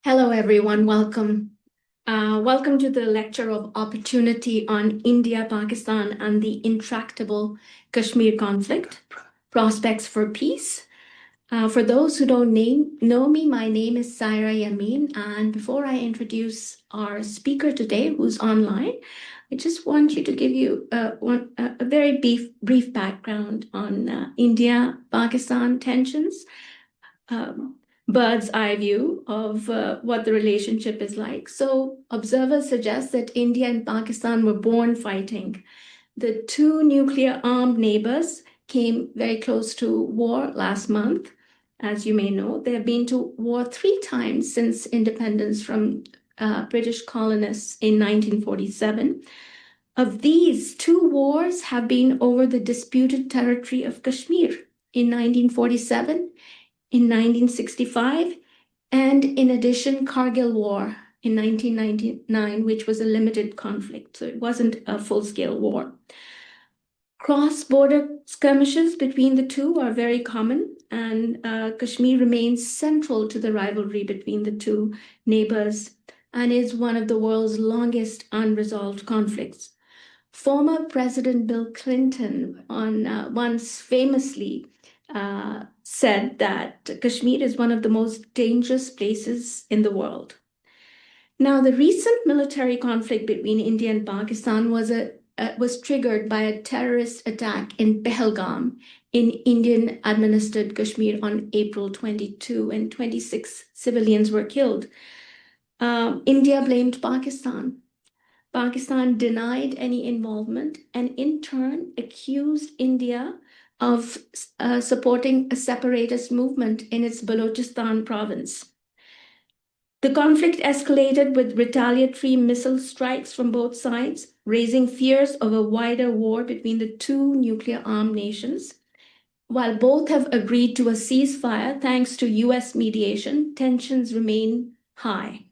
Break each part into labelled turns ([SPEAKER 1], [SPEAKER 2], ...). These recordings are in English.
[SPEAKER 1] Hello, everyone. Welcome. Welcome to the lecture of opportunity on India, Pakistan, and the intractable Kashmir conflict, prospects for peace. For those who don't know me, my name is Saira Yamin. And before I introduce our speaker today, who's online, I just want you to give you a very brief background on India-Pakistan tensions. Um, Bird's eye view of what the relationship is like. So, observers suggest that India and Pakistan were born fighting. The two nuclear armed neighbors came very close to war last month. As you may know, they have been to war 3 times since independence from British colonists in 1947. Of these, 2 wars have been over the disputed territory of Kashmir in 1947, in 1965, and in addition, Kargil War in 1999, which was a limited conflict, so it wasn't a full-scale war. Cross-border skirmishes between the two are very common, and Kashmir remains central to the rivalry between the two neighbors and is one of the world's longest unresolved conflicts. Former President Bill Clinton once famously said that Kashmir is one of the most dangerous places in the world. Now, the recent military conflict between India and Pakistan was triggered by a terrorist attack in Pahalgam in Indian-administered Kashmir on April 22, and 26 civilians were killed. India blamed Pakistan. Pakistan denied any involvement and in turn accused India of supporting a separatist movement in its Balochistan province. The conflict escalated with retaliatory missile strikes from both sides, raising fears of a wider war between the two nuclear-armed nations. While both have agreed to a ceasefire thanks to US mediation, tensions remain high.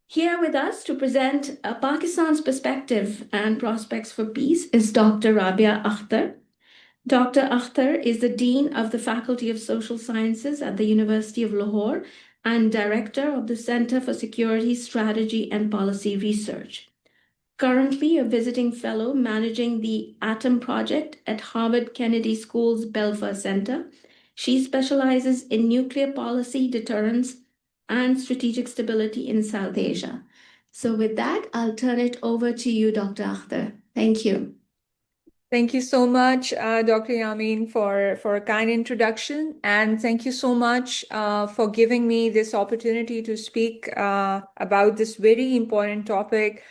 [SPEAKER 1] Here with us to present Pakistan's perspective and prospects for peace is Dr. Rabia Akhtar. Dr. Akhtar is the Dean of the Faculty of Social Sciences at the University of Lahore and Director of the Center for Security Strategy and Policy Research. Currently a visiting fellow managing the Atom Project at Harvard Kennedy School's Belfer Center, she specializes in nuclear policy, deterrence, and strategic stability in South Asia. So with that, I'll turn it over to you, Dr. Akhtar. Thank you.
[SPEAKER 2] Thank you so much, Dr. Yamin, for a kind introduction. And thank you so much for giving me this opportunity to speak about this very important topic,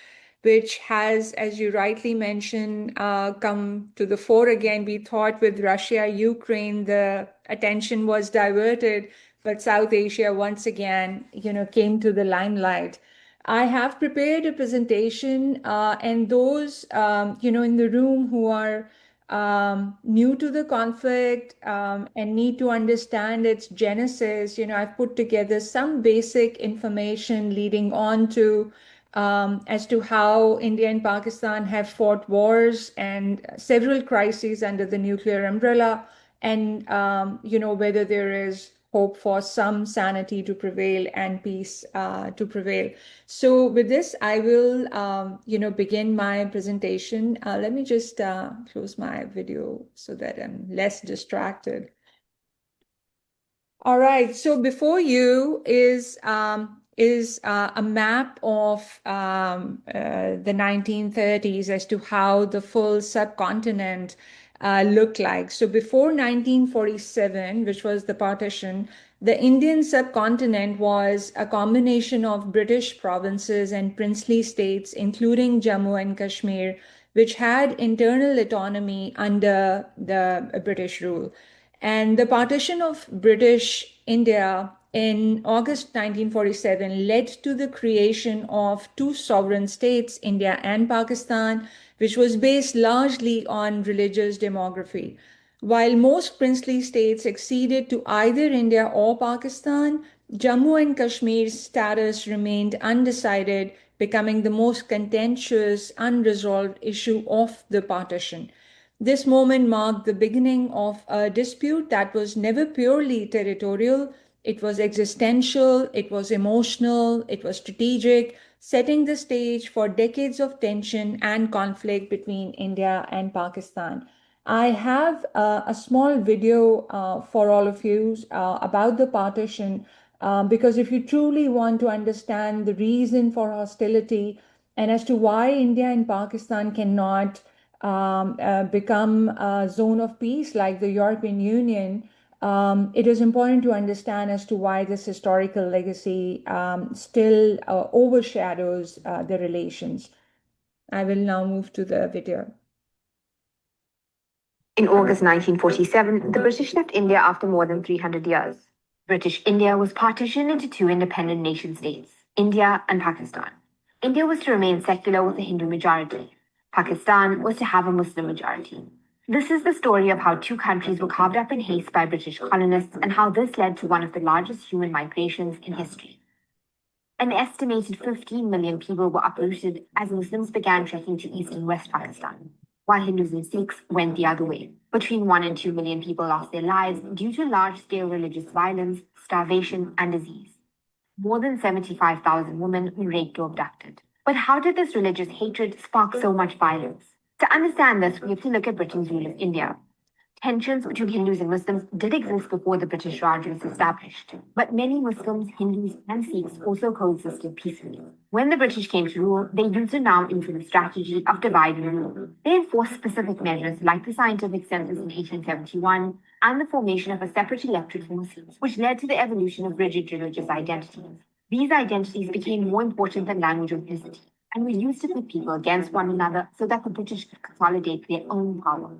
[SPEAKER 2] which has, as you rightly mentioned, come to the fore again. We thought with Russia, Ukraine, the attention was diverted, but South Asia once again, came to the limelight. I have prepared a presentation, and those, in the room who are new to the conflict and need to understand its genesis, I've put together some basic information leading on to as to how India and Pakistan have fought wars and several crises under the nuclear umbrella, and whether there is hope for some sanity to prevail and peace to prevail. So with this, I will, begin my presentation. Let me just close my video so that I'm less distracted. All right. So before you is a map of the 1930s as to how the full subcontinent looked like. So before 1947, which was the partition, the Indian subcontinent was a combination of British provinces and princely states, including Jammu and Kashmir, which had internal autonomy under the British rule. And the partition of British India in August 1947 led to the creation of two sovereign states, India and Pakistan, which was based largely on religious demography. While most princely states acceded to either India or Pakistan, Jammu and Kashmir's status remained undecided, becoming the most contentious, unresolved issue of the partition. This moment marked the beginning of a dispute that was never purely territorial, It was existential, it was emotional, it was strategic, setting the stage for decades of tension and conflict between India and Pakistan. I have a small video for all of you about the partition, because if you truly want to understand the reason for hostility and as to why India and Pakistan cannot become a zone of peace like the European Union, it is important to understand as to why this historical legacy still overshadows the relations. I will now move to the video.
[SPEAKER 3] In August 1947, the British left India after more than 300 years. British India was partitioned into two independent nation states, India and Pakistan. India was to remain secular with a Hindu majority. Pakistan was to have a Muslim majority. This is the story of how two countries were carved up in haste by British colonists and how this led to one of the largest human migrations in history. An estimated 15 million people were uprooted as Muslims began trekking to east and west Pakistan, while Hindus and Sikhs went the other way. Between 1 and 2 million people lost their lives due to large-scale religious violence, starvation, and disease. More than 75,000 women were raped or abducted. But how did this religious hatred spark so much violence? To understand this, we have to look at Britain's rule of India. Tensions between Hindus and Muslims did exist before the British Raj was established, but many Muslims, Hindus, and Sikhs also coexisted peacefully. When the British came to rule, they used a now infamous strategy of divide and rule. They enforced specific measures like the scientific census in 1871 and the formation of a separate electorate for Muslims, which led to the evolution of rigid religious identities. These identities became more important than language or ethnicity, and were used to pit people against one another so that the British could consolidate their own power.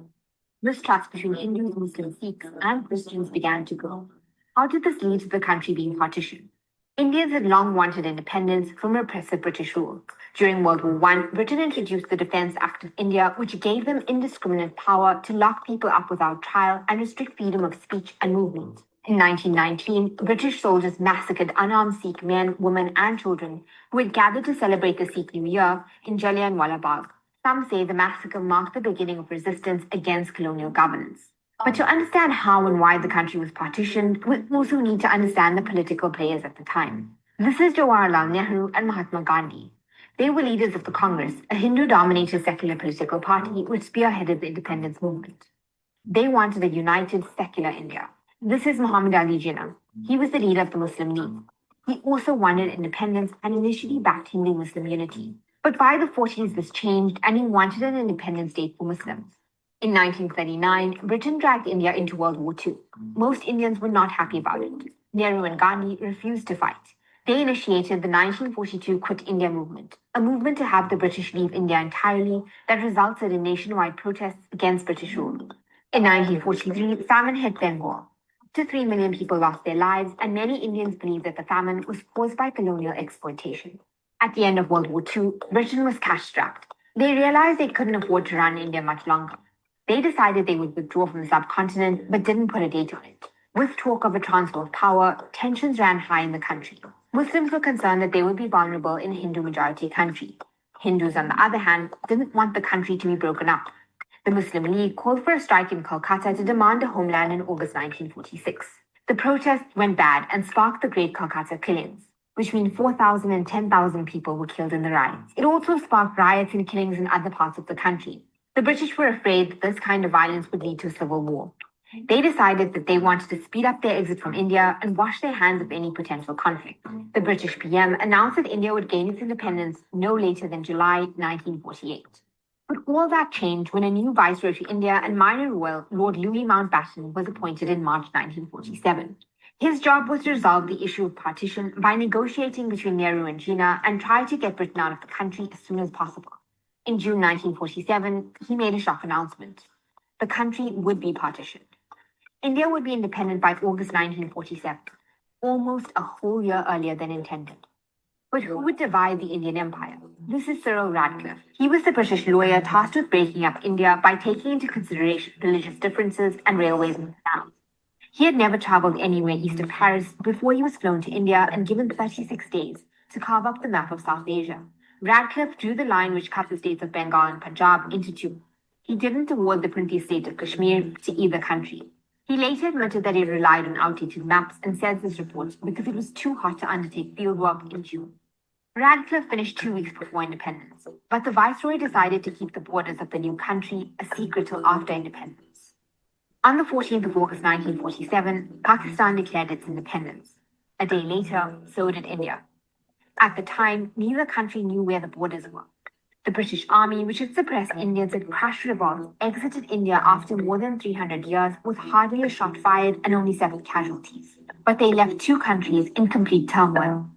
[SPEAKER 3] Mistrust between Hindus, Muslims, Sikhs, and Christians began to grow. How did this lead to the country being partitioned? Indians had long wanted independence from oppressive British rule. During World War I, Britain introduced the Defence Act of India, which gave them indiscriminate power to lock people up without trial and restrict freedom of speech and movement. In 1919, British soldiers massacred unarmed Sikh men, women, and children who had gathered to celebrate the Sikh New Year in Jallianwala Bagh. Some say the massacre marked the beginning of resistance against colonial governance. But to understand how and why the country was partitioned, we also need to understand the political players at the time. This is Jawaharlal Nehru and Mahatma Gandhi. They were leaders of the Congress, a Hindu-dominated secular political party which spearheaded the independence movement. They wanted a united, secular India. This is Muhammad Ali Jinnah. He was the leader of the Muslim League. He also wanted independence and initially backed Hindu-Muslim unity. But by the 40s, this changed, and he wanted an independent state for Muslims. In 1939, Britain dragged India into World War II. Most Indians were not happy about it. Nehru and Gandhi refused to fight. They initiated the 1942 Quit India movement, a movement to have the British leave India entirely that resulted in nationwide protests against British rule. In 1943, famine hit Bengal. Up to 3 million people lost their lives, and many Indians believe that the famine was caused by colonial exploitation. At the end of World War II, Britain was cash-strapped. They realized they couldn't afford to run India much longer. They decided they would withdraw from the subcontinent, but didn't put a date on it. With talk of a transfer of power, tensions ran high in the country. Muslims were concerned that they would be vulnerable in a Hindu-majority country. Hindus, on the other hand, didn't want the country to be broken up. The Muslim League called for a strike in Kolkata to demand a homeland in August 1946. The protests went bad and sparked the Great Kolkata killings. Between 4,000 and 10,000 people were killed in the riots. It also sparked riots and killings in other parts of the country. The British were afraid that this kind of violence would lead to a civil war. They decided that they wanted to speed up their exit from India and wash their hands of any potential conflict. The British PM announced that India would gain its independence no later than July 1948. But all that changed when a new viceroy to India and minor royal, Lord Louis Mountbatten, was appointed in March 1947. His job was to resolve the issue of partition by negotiating between Nehru and Jinnah and try to get Britain out of the country as soon as possible. In June 1947, he made a shock announcement. The country would be partitioned. India would be independent by August 1947, almost a whole year earlier than intended. But who would divide the Indian Empire? This is Cyril Radcliffe. He was the British lawyer tasked with breaking up India by taking into consideration religious differences and railways and canals. He had never traveled anywhere east of Paris before he was flown to India and given 36 days to carve up the map of South Asia. Radcliffe drew the line which cut the states of Bengal and Punjab into two. He didn't award the princely state of Kashmir to either country. He later admitted that he relied on outdated maps and census reports because it was too hot to undertake fieldwork in June. Radcliffe finished 2 weeks before independence, but the viceroy decided to keep the borders of the new country a secret till after independence. On the 14th of August 1947, Pakistan declared its independence. A day later, so did India. At the time, neither country knew where the borders were. The British Army, which had suppressed Indians and crushed revolts, exited India after more than 300 years with hardly a shot fired and only 7 casualties. But they left two countries in complete turmoil.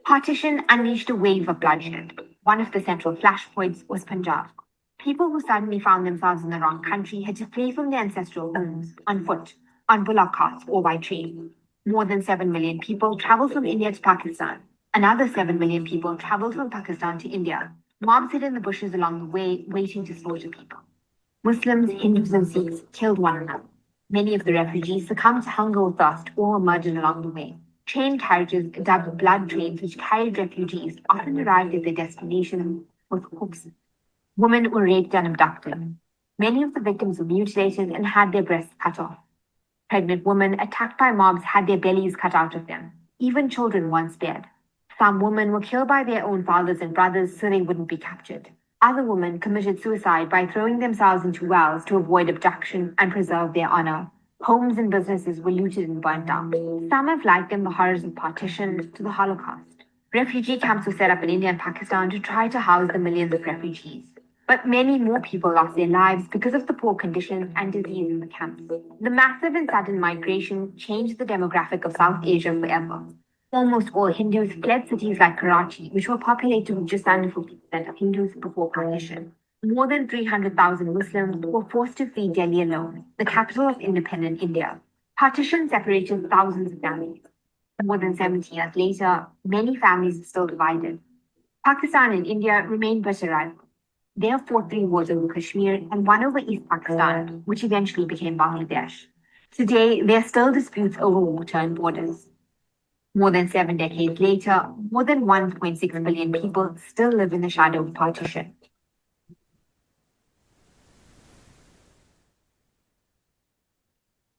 [SPEAKER 3] Partition unleashed a wave of bloodshed. One of the central flashpoints was Punjab. People who suddenly found themselves in the wrong country had to flee from their ancestral homes, on foot, on bullock carts, or by train. More than 7 million people traveled from India to Pakistan. Another 7 million people traveled from Pakistan to India. Mobs hid in the bushes along the way, waiting to slaughter people. Muslims, Hindus, and Sikhs killed one another. Many of the refugees succumbed to hunger or thirst or were murdered along the way. Train carriages, dubbed blood trains, which carried refugees, often arrived at their destination with corpses. Women were raped and abducted. Many of the victims were mutilated and had their breasts cut off. Pregnant women attacked by mobs had their bellies cut out of them. Even children weren't spared. Some women were killed by their own fathers and brothers so they wouldn't be captured. Other women committed suicide by throwing themselves into wells to avoid abduction and preserve their honor. Homes and businesses were looted and burnt down. Some have likened the horrors of partition to the Holocaust. Refugee camps were set up in India and Pakistan to try to house the millions of refugees. But many more people lost their lives because of the poor conditions and disease in the camps. The massive and sudden migration changed the demographic of South Asia forever. Almost all Hindus fled cities like Karachi, which were populated with just under 50% of Hindus before partition. More than 300,000 Muslims were forced to flee Delhi alone, the capital of independent India. Partition separated thousands of families. More than 70 years later, many families are still divided. Pakistan and India remain bitter rivals. They have fought 3 wars over Kashmir and one over East Pakistan, which eventually became Bangladesh. Today, there are still disputes over water and borders. More than 7 decades later, more than 1.6 billion people still live in the shadow of partition.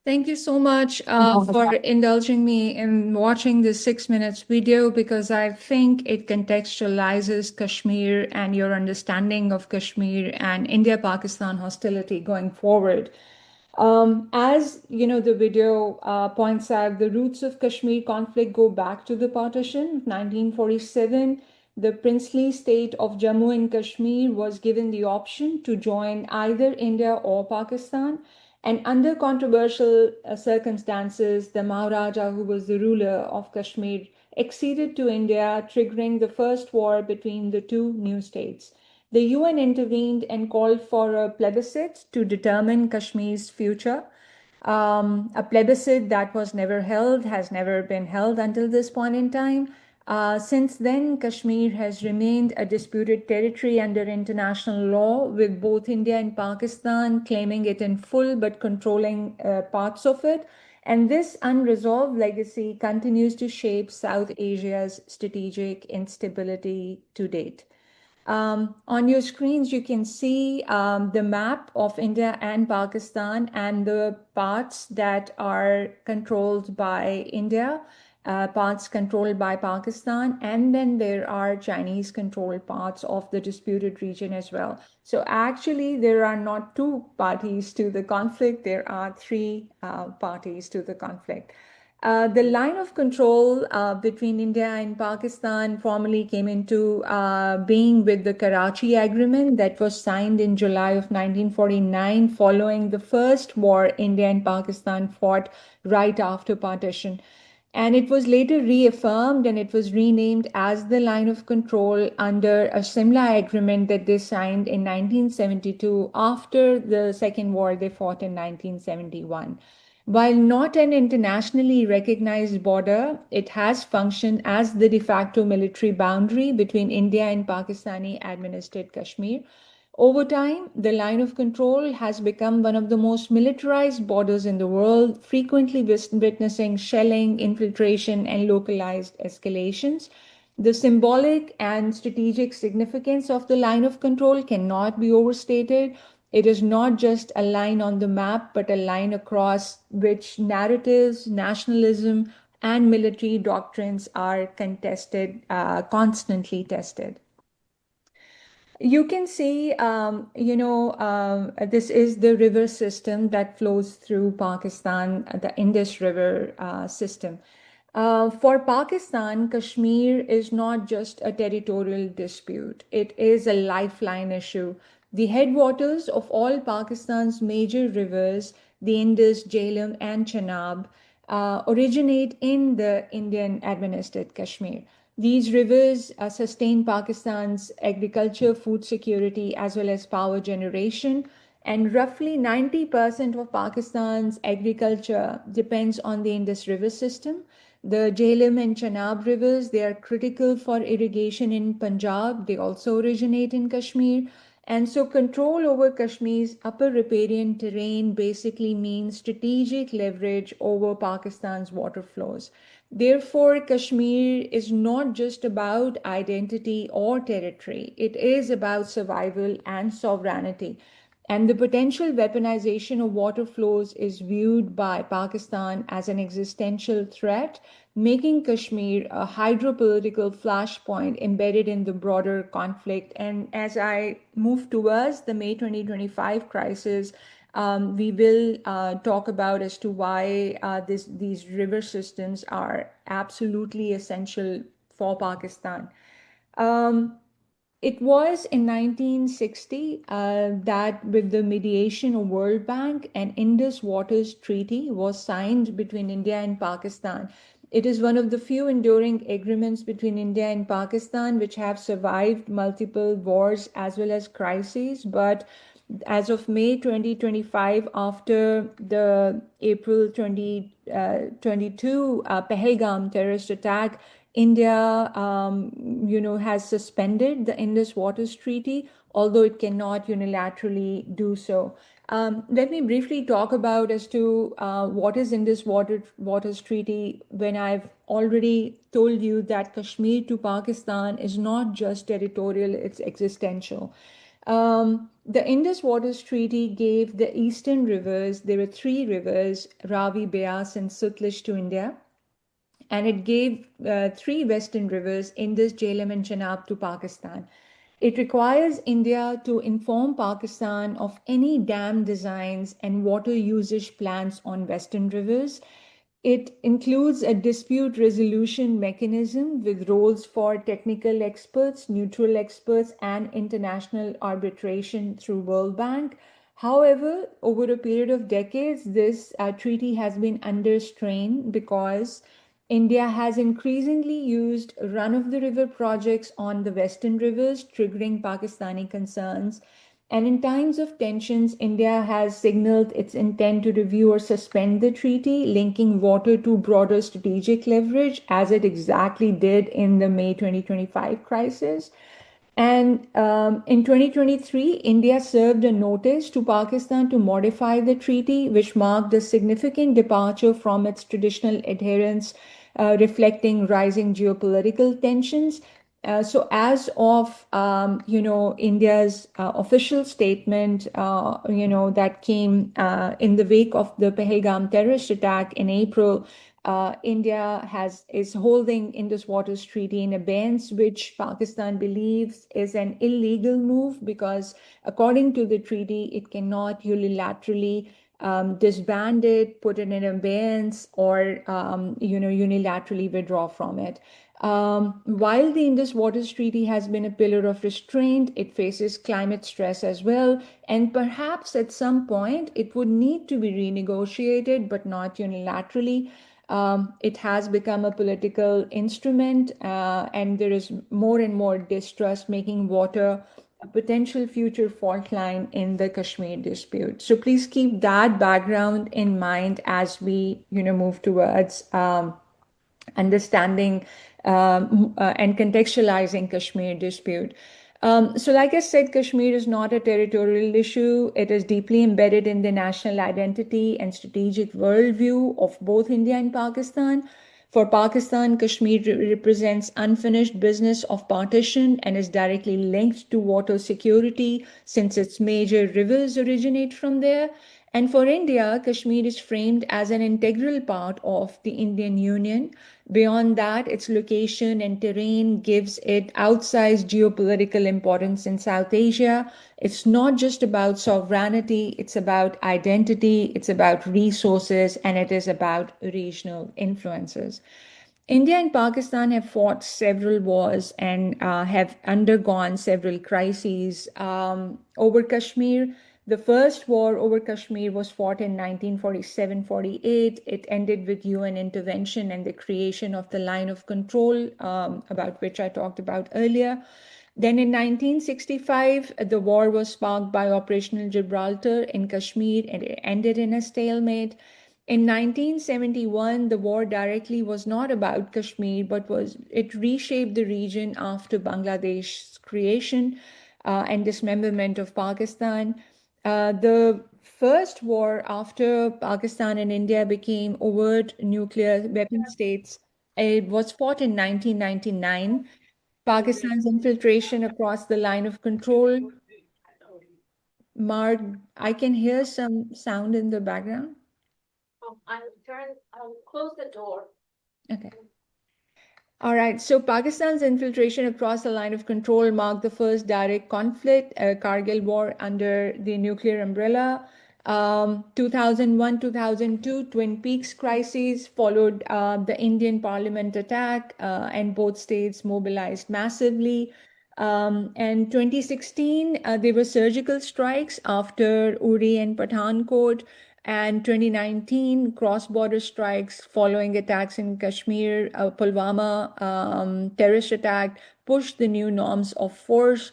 [SPEAKER 2] Thank you so much for indulging me in watching this 6 minutes video because I think it contextualizes Kashmir and your understanding of Kashmir and India-Pakistan hostility going forward. As you know, the video points out, the roots of Kashmir conflict go back to the partition, 1947. The princely state of Jammu and Kashmir was given the option to join either India or Pakistan. And under controversial circumstances, the Maharaja, who was the ruler of Kashmir, acceded to India, triggering the first war between the two new states. The UN intervened and called for a plebiscite to determine Kashmir's future. A plebiscite that was never held, has never been held until this point in time. Since then, Kashmir has remained a disputed territory under international law, with both India and Pakistan claiming it in full but controlling parts of it. And this unresolved legacy continues to shape South Asia's strategic instability to date. On your screens, you can see the map of India and Pakistan and the parts that are controlled by India, parts controlled by Pakistan, and then there are Chinese controlled parts of the disputed region as well. So actually, there are not 2 parties to the conflict, there are 3 parties to the conflict. The line of control between India and Pakistan formally came into being with the Karachi Agreement that was signed in July of 1949 following the first war India and Pakistan fought right after partition. And it was later reaffirmed and it was renamed as the line of control under a Simla agreement that they signed in 1972 after the second war they fought in 1971. While not an internationally recognized border, it has functioned as the de facto military boundary between India and Pakistani administered Kashmir. Over time, the line of control has become one of the most militarized borders in the world, frequently witnessing shelling, infiltration, and localized escalations. The symbolic and strategic significance of the line of control cannot be overstated. It is not just a line on the map, but a line across which narratives, nationalism, and military doctrines are contested, constantly tested. You can see, this is the river system that flows through Pakistan, the Indus River system. For Pakistan, Kashmir is not just a territorial dispute, it is a lifeline issue. The headwaters of all Pakistan's major rivers, the Indus, Jhelum, and Chenab, originate in the Indian administered Kashmir. These rivers sustain Pakistan's agriculture, food security, as well as power generation. And roughly 90% of Pakistan's agriculture depends on the Indus River system. The Jhelum and Chenab rivers, they are critical for irrigation in Punjab. They also originate in Kashmir. And so control over Kashmir's upper riparian terrain basically means strategic leverage over Pakistan's water flows. Therefore, Kashmir is not just about identity or territory, it is about survival and sovereignty. And the potential weaponization of water flows is viewed by Pakistan as an existential threat, making Kashmir a hydropolitical flashpoint embedded in the broader conflict. And as I move towards the May 2025 crisis, we will talk about as to why these river systems are absolutely essential for Pakistan. Um, it was in 1960 that, with the mediation of World Bank, an Indus Waters Treaty was signed between India and Pakistan. It is one of the few enduring agreements between India and Pakistan which have survived multiple wars as well as crises. But as of May 2025, after the April 2022 Pahalgam terrorist attack, India, has suspended the Indus Waters Treaty, although it cannot unilaterally do so. Let me briefly talk about as to what is Indus Waters Treaty, when I've already told you that Kashmir to Pakistan is not just territorial, it's existential. The Indus Waters Treaty gave the eastern rivers, there were three rivers, Ravi, Beas, and Sutlej, to India. And it gave three western rivers, Indus, Jhelum, and Chenab, to Pakistan. It requires India to inform Pakistan of any dam designs and water usage plans on western rivers. It includes a dispute resolution mechanism with roles for technical experts, neutral experts, and international arbitration through World Bank. However, over a period of decades, this treaty has been under strain because India has increasingly used run-of-the-river projects on the western rivers, triggering Pakistani concerns. And in times of tensions, India has signaled its intent to review or suspend the treaty, linking water to broader strategic leverage, as it exactly did in the May 2025 crisis. And in 2023, India served a notice to Pakistan to modify the treaty, which marked a significant departure from its traditional adherence, reflecting rising geopolitical tensions. So, as of India's official statement, that came in the wake of the Pahalgam terrorist attack in April, India is holding Indus Waters Treaty in abeyance, which Pakistan believes is an illegal move because, according to the treaty, it cannot unilaterally disband it, put it in abeyance, or unilaterally withdraw from it. While the Indus Waters Treaty has been a pillar of restraint, it faces climate stress as well, and perhaps at some point it would need to be renegotiated, but not unilaterally. It has become a political instrument, and there is more and more distrust, making water a potential future fault line in the Kashmir dispute. So please keep that background in mind as we, move towards understanding and contextualizing Kashmir dispute. So like I said, Kashmir is not a territorial issue. It is deeply embedded in the national identity and strategic worldview of both India and Pakistan. For Pakistan, Kashmir represents unfinished business of partition and is directly linked to water security since its major rivers originate from there. And for India, Kashmir is framed as an integral part of the Indian Union. Beyond that, its location and terrain gives it outsized geopolitical importance in South Asia. It's not just about sovereignty, it's about identity, it's about resources, and it is about regional influences. India and Pakistan have fought several wars and have undergone several crises over Kashmir. The first war over Kashmir was fought in 1947-48. It ended with UN intervention and the creation of the line of control, about which I talked about earlier. Then in 1965, the war was sparked by Operational Gibraltar in Kashmir and it ended in a stalemate. In 1971, the war directly was not about Kashmir, but it reshaped the region after Bangladesh's creation and dismemberment of Pakistan. The first war after Pakistan and India became overt nuclear weapon states, it was fought in 1999. Pakistan's infiltration across the line of control. Mark, I can hear some sound in the background. I'll close the door. Okay. All right, so Pakistan's infiltration across the line of control marked the first direct conflict, a Kargil war under the nuclear umbrella. 2001-2002 Twin Peaks crises followed the Indian Parliament attack, and both states mobilized massively. And 2016, there were surgical strikes after Uri and Pathankot, and 2019 cross-border strikes following attacks in Kashmir, Pulwama terrorist attack pushed the new norms of force,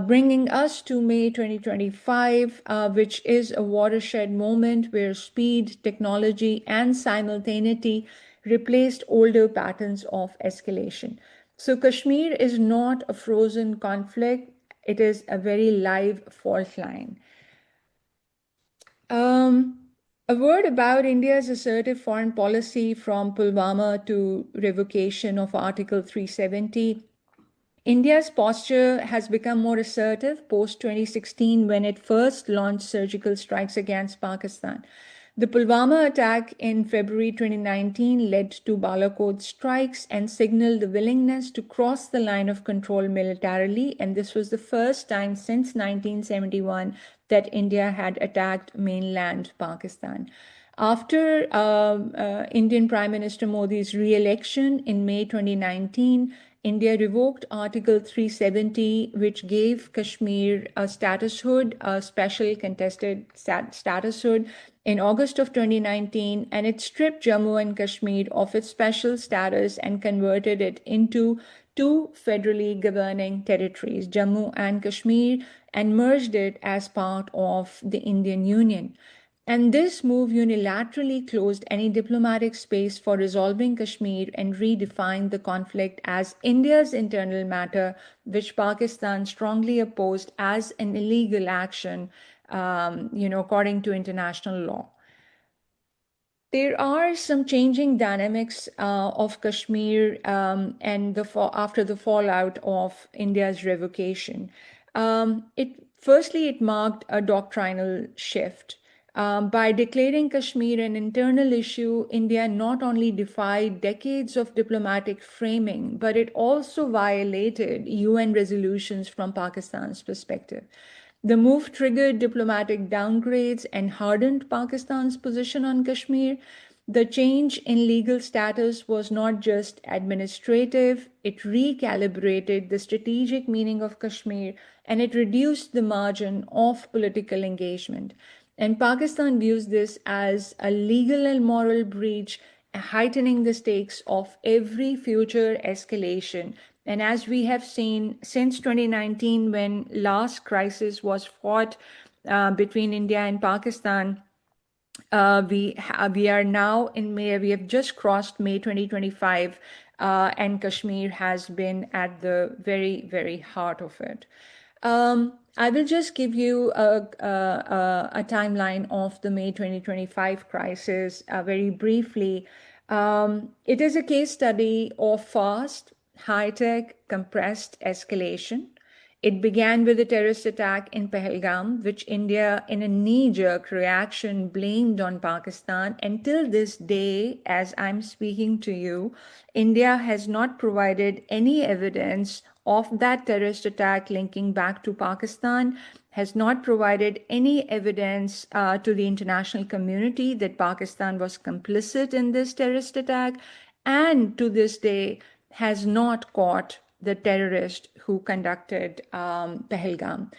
[SPEAKER 2] bringing us to May 2025, which is a watershed moment where speed, technology, and simultaneity replaced older patterns of escalation. So Kashmir is not a frozen conflict, it is a very live fault line. A word about India's assertive foreign policy from Pulwama to revocation of Article 370. India's posture has become more assertive post 2016 when it first launched surgical strikes against Pakistan. The Pulwama attack in February 2019 led to Balakot strikes and signaled the willingness to cross the line of control militarily, and this was the first time since 1971 that India had attacked mainland Pakistan. After Indian Prime Minister Modi's re-election in May 2019, India revoked Article 370, which gave Kashmir a statushood, a special contested statushood, in August of 2019, and it stripped Jammu and Kashmir of its special status and converted it into two federally governing territories, Jammu and Kashmir, and merged it as part of the Indian Union. And this move unilaterally closed any diplomatic space for resolving Kashmir and redefined the conflict as India's internal matter, which Pakistan strongly opposed as an illegal action, according to international law. There are some changing dynamics of Kashmir and after the fallout of India's revocation. Firstly, it marked a doctrinal shift. By declaring Kashmir an internal issue, India not only defied decades of diplomatic framing, but it also violated UN resolutions from Pakistan's perspective. The move triggered diplomatic downgrades and hardened Pakistan's position on Kashmir. The change in legal status was not just administrative, it recalibrated the strategic meaning of Kashmir and it reduced the margin of political engagement. And Pakistan views this as a legal and moral breach, heightening the stakes of every future escalation. And as we have seen since 2019, when last crisis was fought between India and Pakistan, we are now in May. We have just crossed May 2025, and Kashmir has been at the very, very heart of it. I will just give you a timeline of the May 2025 crisis very briefly. It is a case study of fast, high-tech, compressed escalation. It began with a terrorist attack in Pahalgam, which India, in a knee-jerk reaction, blamed on Pakistan. Until this day, as I'm speaking to you, India has not provided any evidence of that terrorist attack linking back to Pakistan, has not provided any evidence to the international community that Pakistan was complicit in this terrorist attack, and to this day has not caught the terrorist who conducted Pahalgam.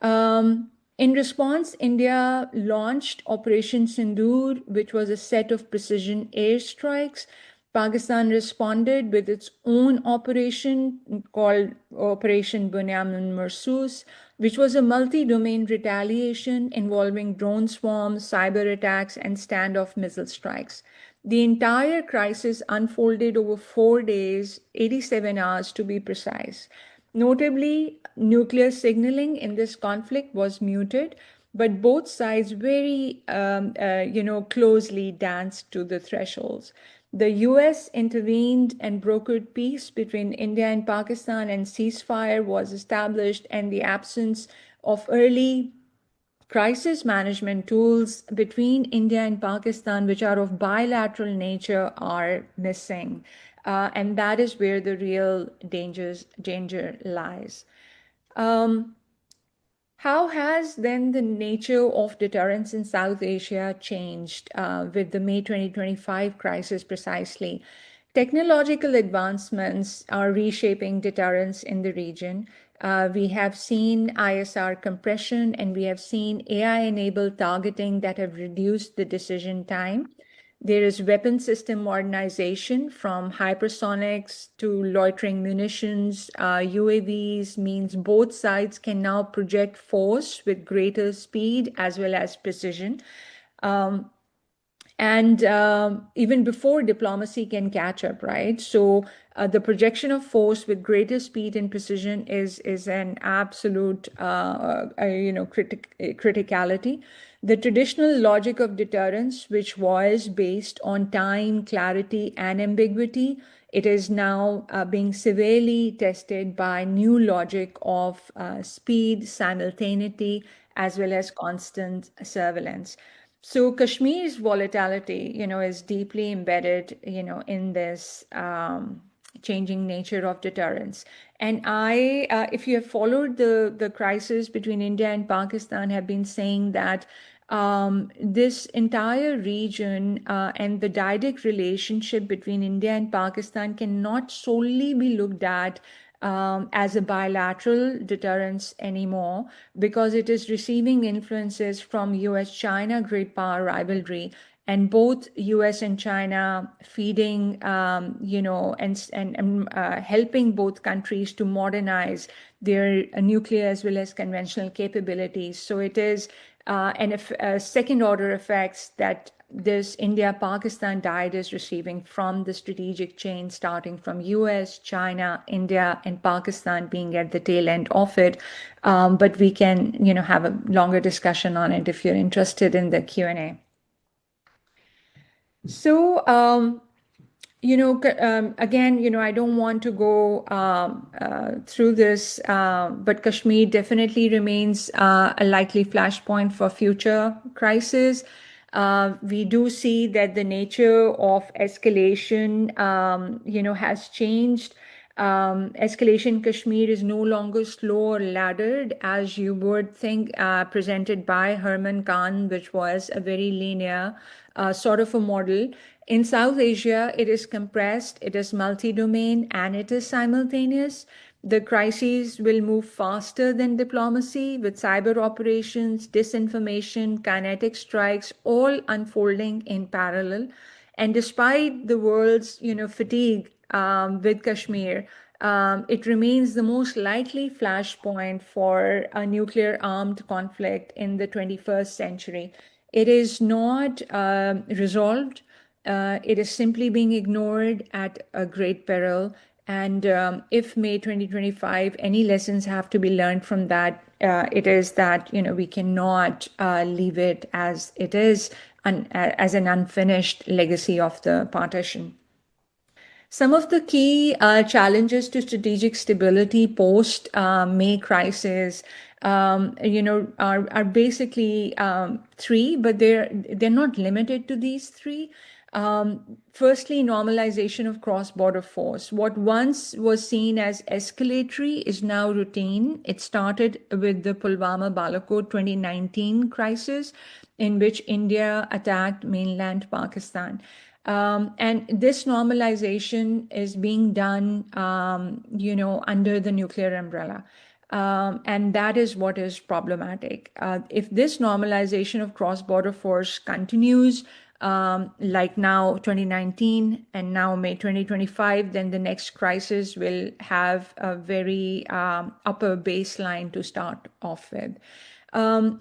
[SPEAKER 2] In response, India launched Operation Sindoor, which was a set of precision airstrikes. Pakistan responded with its own operation called Operation Bunyamin Marsus, which was a multi-domain retaliation involving drone swarms, cyber attacks, and standoff missile strikes. The entire crisis unfolded over 4 days, 87 hours to be precise. Notably, nuclear signaling in this conflict was muted, but both sides very, closely danced to the thresholds. The US intervened and brokered peace between India and Pakistan, and ceasefire was established, and the absence of early crisis management tools between India and Pakistan, which are of bilateral nature, are missing. And that is where the real danger lies. How has then the nature of deterrence in South Asia changed with the May 2025 crisis precisely? Technological advancements are reshaping deterrence in the region. We have seen ISR compression, and we have seen AI-enabled targeting that have reduced the decision time. There is weapon system modernization, from hypersonics to loitering munitions. UAVs means both sides can now project force with greater speed as well as precision. And even before diplomacy can catch up, right? So the projection of force with greater speed and precision is an absolute criticality. The traditional logic of deterrence, which was based on time, clarity, and ambiguity, it is now being severely tested by new logic of speed, simultaneity, as well as constant surveillance. So Kashmir's volatility, is deeply embedded, in this changing nature of deterrence. And if you have followed the crisis between India and Pakistan, have been saying that this entire region and the direct relationship between India and Pakistan cannot solely be looked at as a bilateral deterrence anymore, because it is receiving influences from US-China great power rivalry, and both US and China feeding, and helping both countries to modernize their nuclear as well as conventional capabilities. So it is second order effects that this India-Pakistan divide is receiving from the strategic chain, starting from US, China, India, and Pakistan being at the tail end of it. But we can, have a longer discussion on it if you're interested in the Q&A. So, again, I don't want to go through this, but Kashmir definitely remains a likely flashpoint for future crises. We do see that the nature of escalation, has changed. Escalation Kashmir is no longer slow or laddered, as you would think, presented by Herman Khan, which was a very linear sort of a model. In South Asia, it is compressed, it is multi-domain, and it is simultaneous. The crises will move faster than diplomacy, with cyber operations, disinformation, kinetic strikes, all unfolding in parallel. And despite the world's, fatigue with Kashmir, it remains the most likely flashpoint for a nuclear-armed conflict in the 21st century. It is not resolved. It is simply being ignored at a great peril. And if May 2025, any lessons have to be learned from that, it is that, we cannot leave it as it is, as an unfinished legacy of the partition. Some of the key challenges to strategic stability post May crisis, are basically three, but they're not limited to these three. Firstly, normalization of cross-border force. What once was seen as escalatory is now routine. It started with the Pulwama Balakot 2019 crisis, in which India attacked mainland Pakistan. And this normalization is being done, under the nuclear umbrella. And that is what is problematic. If this normalization of cross-border force continues, like now 2019 and now May 2025, then the next crisis will have a very upper baseline to start off with.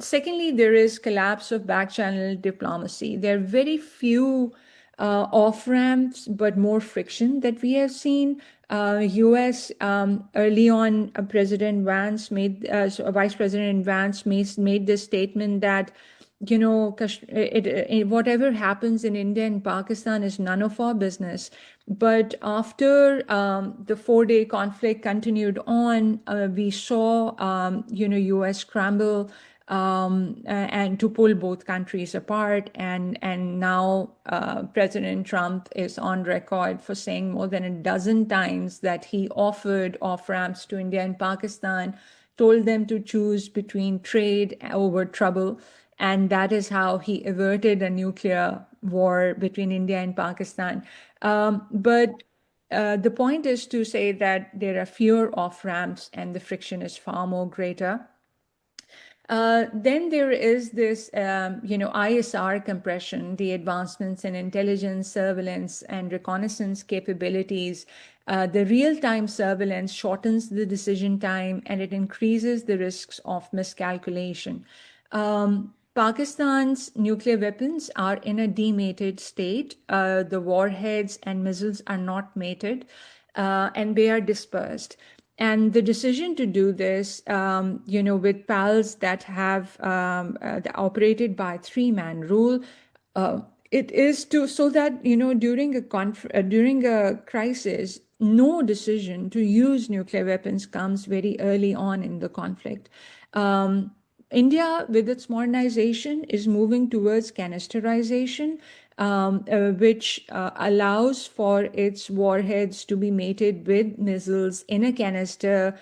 [SPEAKER 2] Secondly, there is collapse of back-channel diplomacy. There are very few off-ramps, but more friction that we have seen. U.S. Early on, President Vance made, Vice President Vance made this statement that, whatever happens in India and Pakistan is none of our business. But after the 4-day conflict continued on, we saw, U.S. scramble and to pull both countries apart. And now President Trump is on record for saying more than a dozen times that he offered off-ramps to India and Pakistan, told them to choose between trade over trouble. And that is how he averted a nuclear war between India and Pakistan. But the point is to say that there are fewer off-ramps and the friction is far more greater. Then there is this, ISR compression, the advancements in intelligence, surveillance, and reconnaissance capabilities. The real-time surveillance shortens the decision time and it increases the risks of miscalculation. Pakistan's nuclear weapons are in a demated state. The warheads and missiles are not mated, and they are dispersed. And the decision to do this, with PALs that have operated by 3-man rule, it is so that during a crisis, no decision to use nuclear weapons comes very early on in the conflict. India, with its modernization, is moving towards canisterization, which allows for its warheads to be mated with missiles in a canister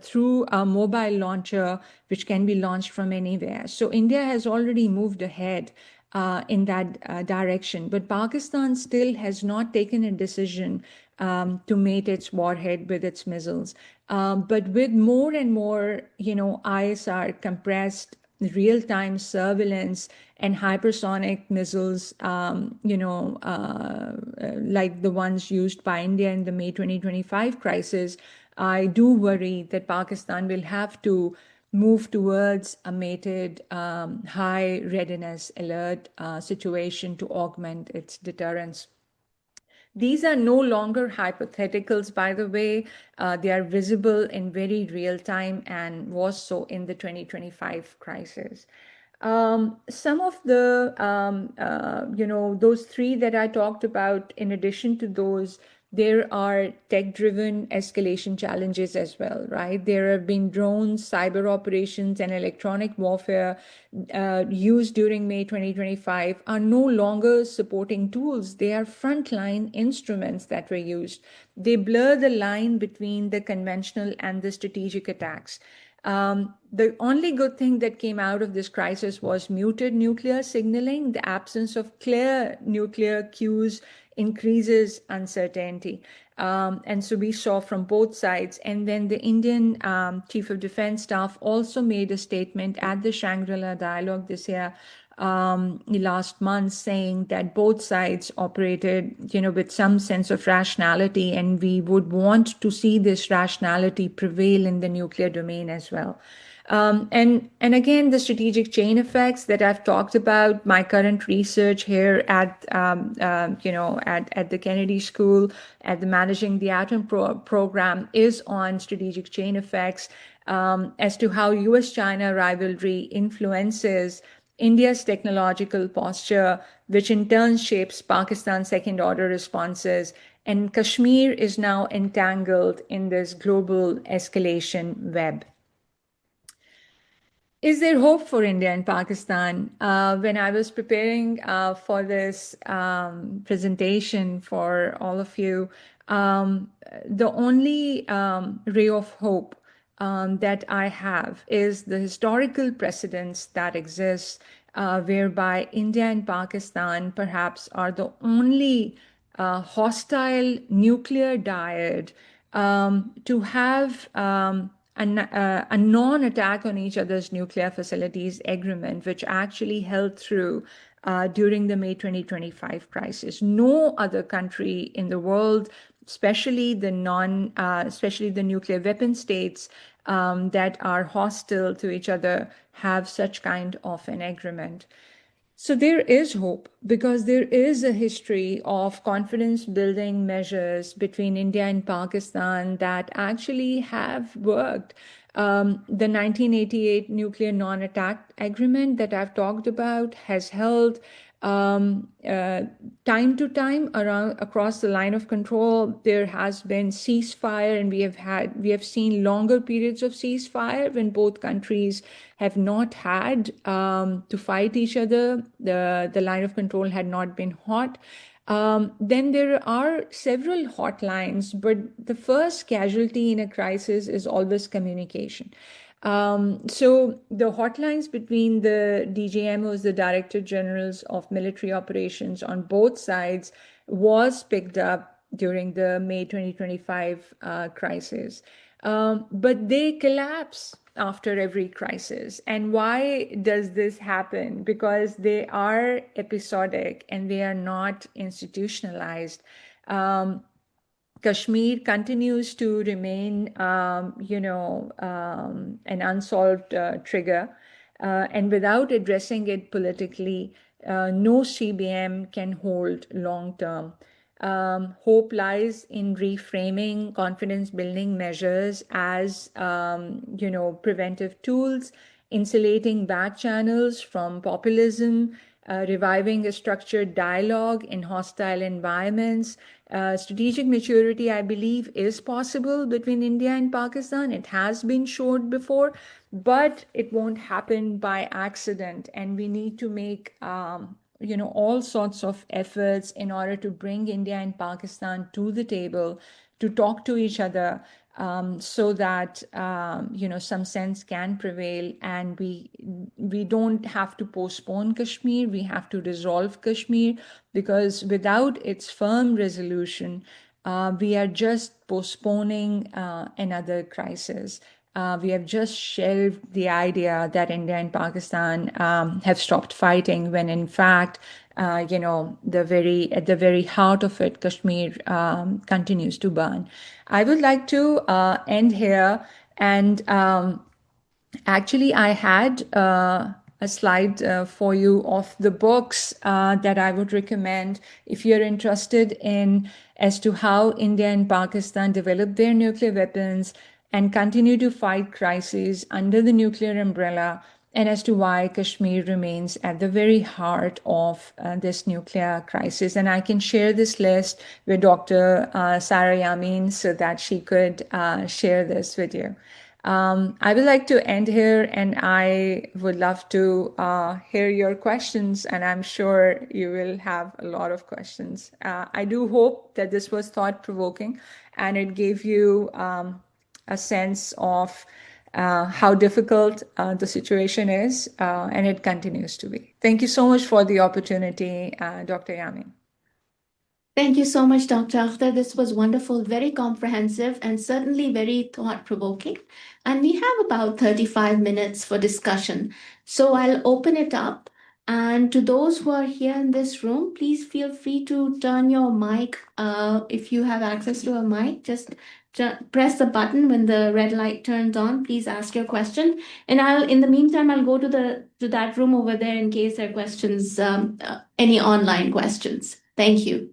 [SPEAKER 2] through a mobile launcher, which can be launched from anywhere. So India has already moved ahead in that direction, but Pakistan still has not taken a decision to mate its warhead with its missiles. But with more and more, ISR compressed real-time surveillance and hypersonic missiles, like the ones used by India in the May 2025 crisis, I do worry that Pakistan will have to move towards a mated high readiness alert situation to augment its deterrence. These are no longer hypotheticals, by the way. They are visible in very real time and was so in the 2025 crisis. Some of the, those three that I talked about, in addition to those, there are tech-driven escalation challenges as well, right? There have been drones, cyber operations, and electronic warfare used during May 2025 are no longer supporting tools. They are frontline instruments that were used. They blur the line between the conventional and the strategic attacks. The only good thing that came out of this crisis was muted nuclear signaling. The absence of clear nuclear cues increases uncertainty. And so we saw from both sides. And then the Indian Chief of Defense Staff also made a statement at the Shangri-La Dialogue this year, last month, saying that both sides operated, with some sense of rationality, and we would want to see this rationality prevail in the nuclear domain as well. And again, the strategic chain effects that I've talked about, my current research here at the Kennedy School, at the Managing the Atom program, is on strategic chain effects. as to how US-China rivalry influences India's technological posture, which in turn shapes Pakistan's second-order responses. And Kashmir is now entangled in this global escalation web. Is there hope for India and Pakistan? When I was preparing for this presentation for all of you, the only ray of hope that I have is the historical precedents that exist, whereby India and Pakistan perhaps are the only hostile nuclear dyad to have a non-attack on each other's nuclear facilities agreement, which actually held through during the May 2025 crisis. No other country in the world, especially the nuclear weapon states that are hostile to each other, have such kind of an agreement. So there is hope because there is a history of confidence building measures between India and Pakistan that actually have worked. The 1988 nuclear non-attack agreement that I've talked about has held time to time across the line of control. There has been ceasefire, and we have seen longer periods of ceasefire when both countries have not had to fight each other. The line of control had not been hot. Then there are several hotlines, but the first casualty in a crisis is always communication. So the hotlines between the DGMOs, the Director Generals of Military Operations on both sides, was picked up during the May 2025 crisis. But they collapse after every crisis. And why does this happen? Because they are episodic and they are not institutionalized. Kashmir continues to remain, an unsolved trigger. And without addressing it politically, no CBM can hold long term. Hope lies in reframing confidence building measures as, preventive tools, insulating back channels from populism, reviving a structured dialogue in hostile environments. Strategic maturity, I believe, is possible between India and Pakistan. It has been showed before, but it won't happen by accident. And we need to make all sorts of efforts in order to bring India and Pakistan to the table to talk to each other, so that some sense can prevail, and we don't have to postpone Kashmir. We have to resolve Kashmir, because without its firm resolution, we are just postponing another crisis. We have just shelved the idea that India and Pakistan have stopped fighting, when in fact, at the very heart of it, Kashmir continues to burn. I would like to end here, and actually, I had a slide for you of the books that I would recommend if you're interested in as to how India and Pakistan developed their nuclear weapons and continue to fight crises under the nuclear umbrella, and as to why Kashmir remains at the very heart of this nuclear crisis. And I can share this list with Dr. Sarah Yamin so that she could share this with you. I would like to end here, and I would love to hear your questions, and I'm sure you will have a lot of questions. I do hope that this was thought-provoking, and it gave you a sense of how difficult the situation is, and it continues to be. Thank you so much for the opportunity, Dr. Yamin.
[SPEAKER 1] Thank you so much, Dr. Akhtar. This was wonderful, very comprehensive, and certainly very thought-provoking. And we have about 35 minutes for discussion. So I'll open it up. And to those who are here in this room, please feel free to turn your mic. If you have access to a mic, just press the button when the red light turns on. Please ask your question. And in the meantime, I'll go to that room over there in case there are questions, any online questions. Thank you.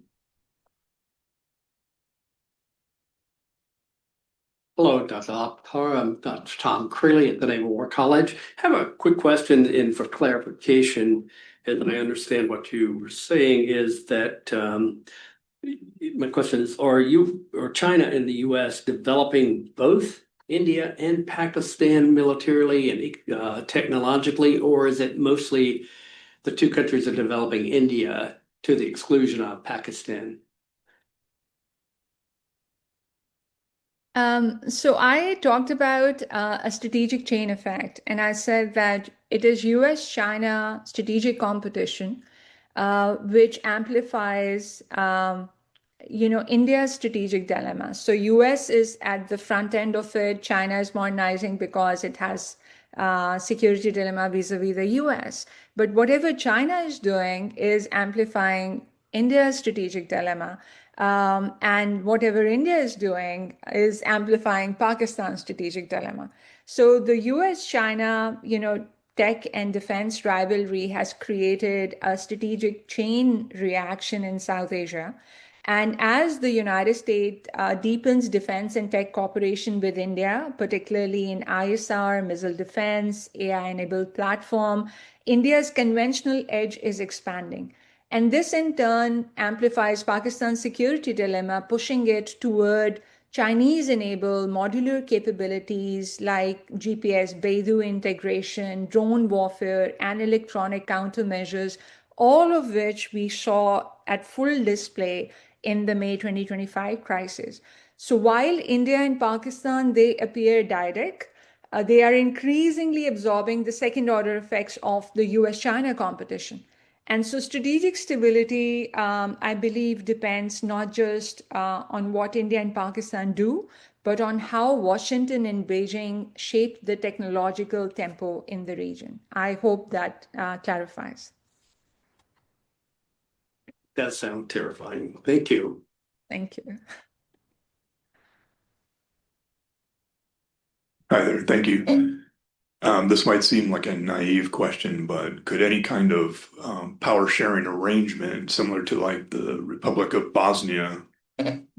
[SPEAKER 4] Hello, Dr. Akhtar. I'm Dr. Tom Creeley at the Naval War College. I have a quick question for clarification, and I understand what you were saying is that my question is, are you or China and the U.S. developing both India and Pakistan militarily and technologically, or is it mostly the two countries are developing India to the exclusion of Pakistan?
[SPEAKER 2] So I talked about a strategic chain effect, and I said that it is US-China strategic competition, which amplifies, India's strategic dilemma. So US is at the front end of it. China is modernizing because it has security dilemma vis-a-vis the US. But whatever China is doing is amplifying India's strategic dilemma. And whatever India is doing is amplifying Pakistan's strategic dilemma. So the US-China, tech and defense rivalry has created a strategic chain reaction in South Asia. And as the United States deepens defense and tech cooperation with India, particularly in ISR, missile defense, AI-enabled platform, India's conventional edge is expanding. And this in turn amplifies Pakistan's security dilemma, pushing it toward Chinese-enabled modular capabilities like GPS, Beidou integration, drone warfare, and electronic countermeasures, all of which we saw at full display in the May 2025 crisis. So while India and Pakistan, they appear dyadic, they are increasingly absorbing the second order effects of the US-China competition. And so strategic stability, I believe, depends not just on what India and Pakistan do, but on how Washington and Beijing shape the technological tempo in the region. I hope that clarifies.
[SPEAKER 4] That sounds terrifying. Thank you.
[SPEAKER 2] Thank you.
[SPEAKER 5] Hi there, thank you. This might seem like a naive question, but could any kind of power sharing arrangement similar to like the Republic of Bosnia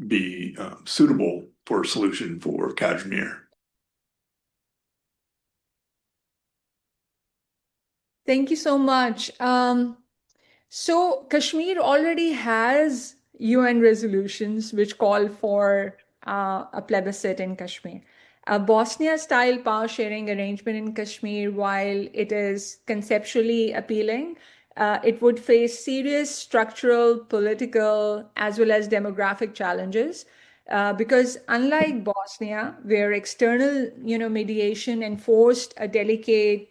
[SPEAKER 5] be suitable for a solution for Kashmir?
[SPEAKER 2] Thank you so much. So Kashmir already has UN resolutions which call for a plebiscite in Kashmir. A Bosnia-style power sharing arrangement in Kashmir, while it is conceptually appealing, it would face serious structural, political, as well as demographic challenges. Because unlike Bosnia, where external, mediation enforced a delicate,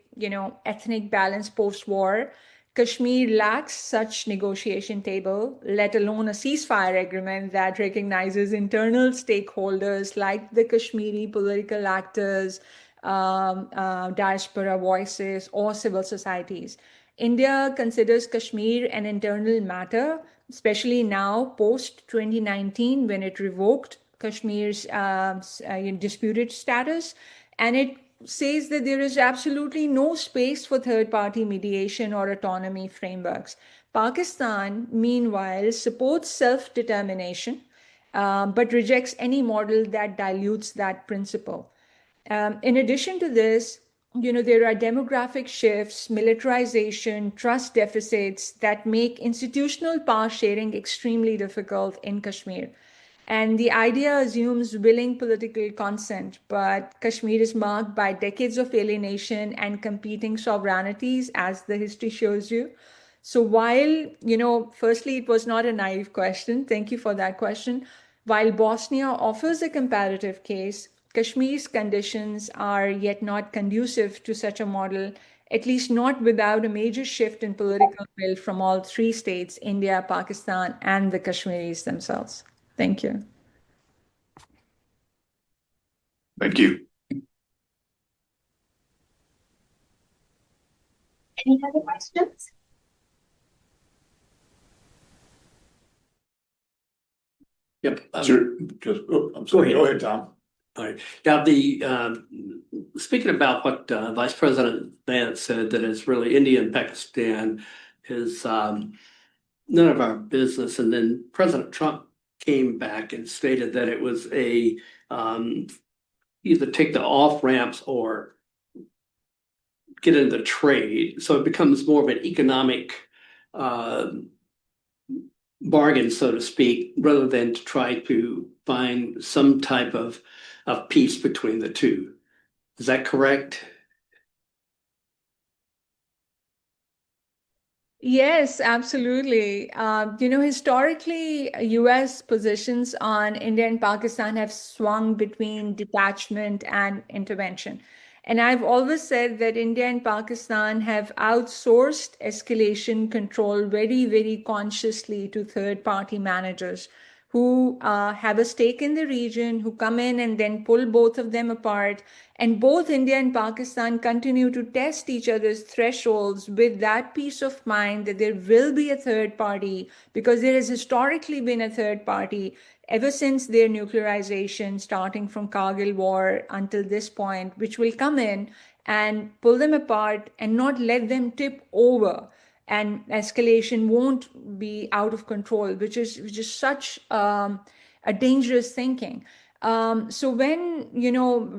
[SPEAKER 2] ethnic balance post-war, Kashmir lacks such negotiation table, let alone a ceasefire agreement that recognizes internal stakeholders like the Kashmiri political actors, diaspora voices, or civil societies. India considers Kashmir an internal matter, especially now post 2019 when it revoked Kashmir's disputed status, and it says that there is absolutely no space for third-party mediation or autonomy frameworks. Pakistan, meanwhile, supports self-determination, but rejects any model that dilutes that principle. In addition to this, there are demographic shifts, militarization, trust deficits that make institutional power sharing extremely difficult in Kashmir. And the idea assumes willing political consent, but Kashmir is marked by decades of alienation and competing sovereignties, as the history shows you. So while, firstly, it was not a naive question. Thank you for that question. While Bosnia offers a comparative case, Kashmir's conditions are yet not conducive to such a model, at least not without a major shift in political will from all three states, India, Pakistan, and the Kashmiris themselves. Thank you.
[SPEAKER 5] Thank you.
[SPEAKER 3] Any other questions?
[SPEAKER 4] Yep.
[SPEAKER 5] Sure. I'm sorry. Go ahead, Tom.
[SPEAKER 4] All right. Now, speaking about what Vice President Vance said, that it's really India and Pakistan is none of our business. And then President Trump came back and stated that it was a either take the off ramps or get into the trade. So it becomes more of an economic bargain, so to speak, rather than to try to find some type of peace between the two. Is that correct?
[SPEAKER 2] Yes, absolutely. Historically, US positions on India and Pakistan have swung between detachment and intervention. And I've always said that India and Pakistan have outsourced escalation control very, very consciously to third-party managers who have a stake in the region, who come in and then pull both of them apart. And both India and Pakistan continue to test each other's thresholds with that peace of mind that there will be a third party, because there has historically been a third party ever since their nuclearization, starting from Kargil War until this point, which will come in and pull them apart and not let them tip over, and escalation won't be out of control, which is such a dangerous thinking. So when,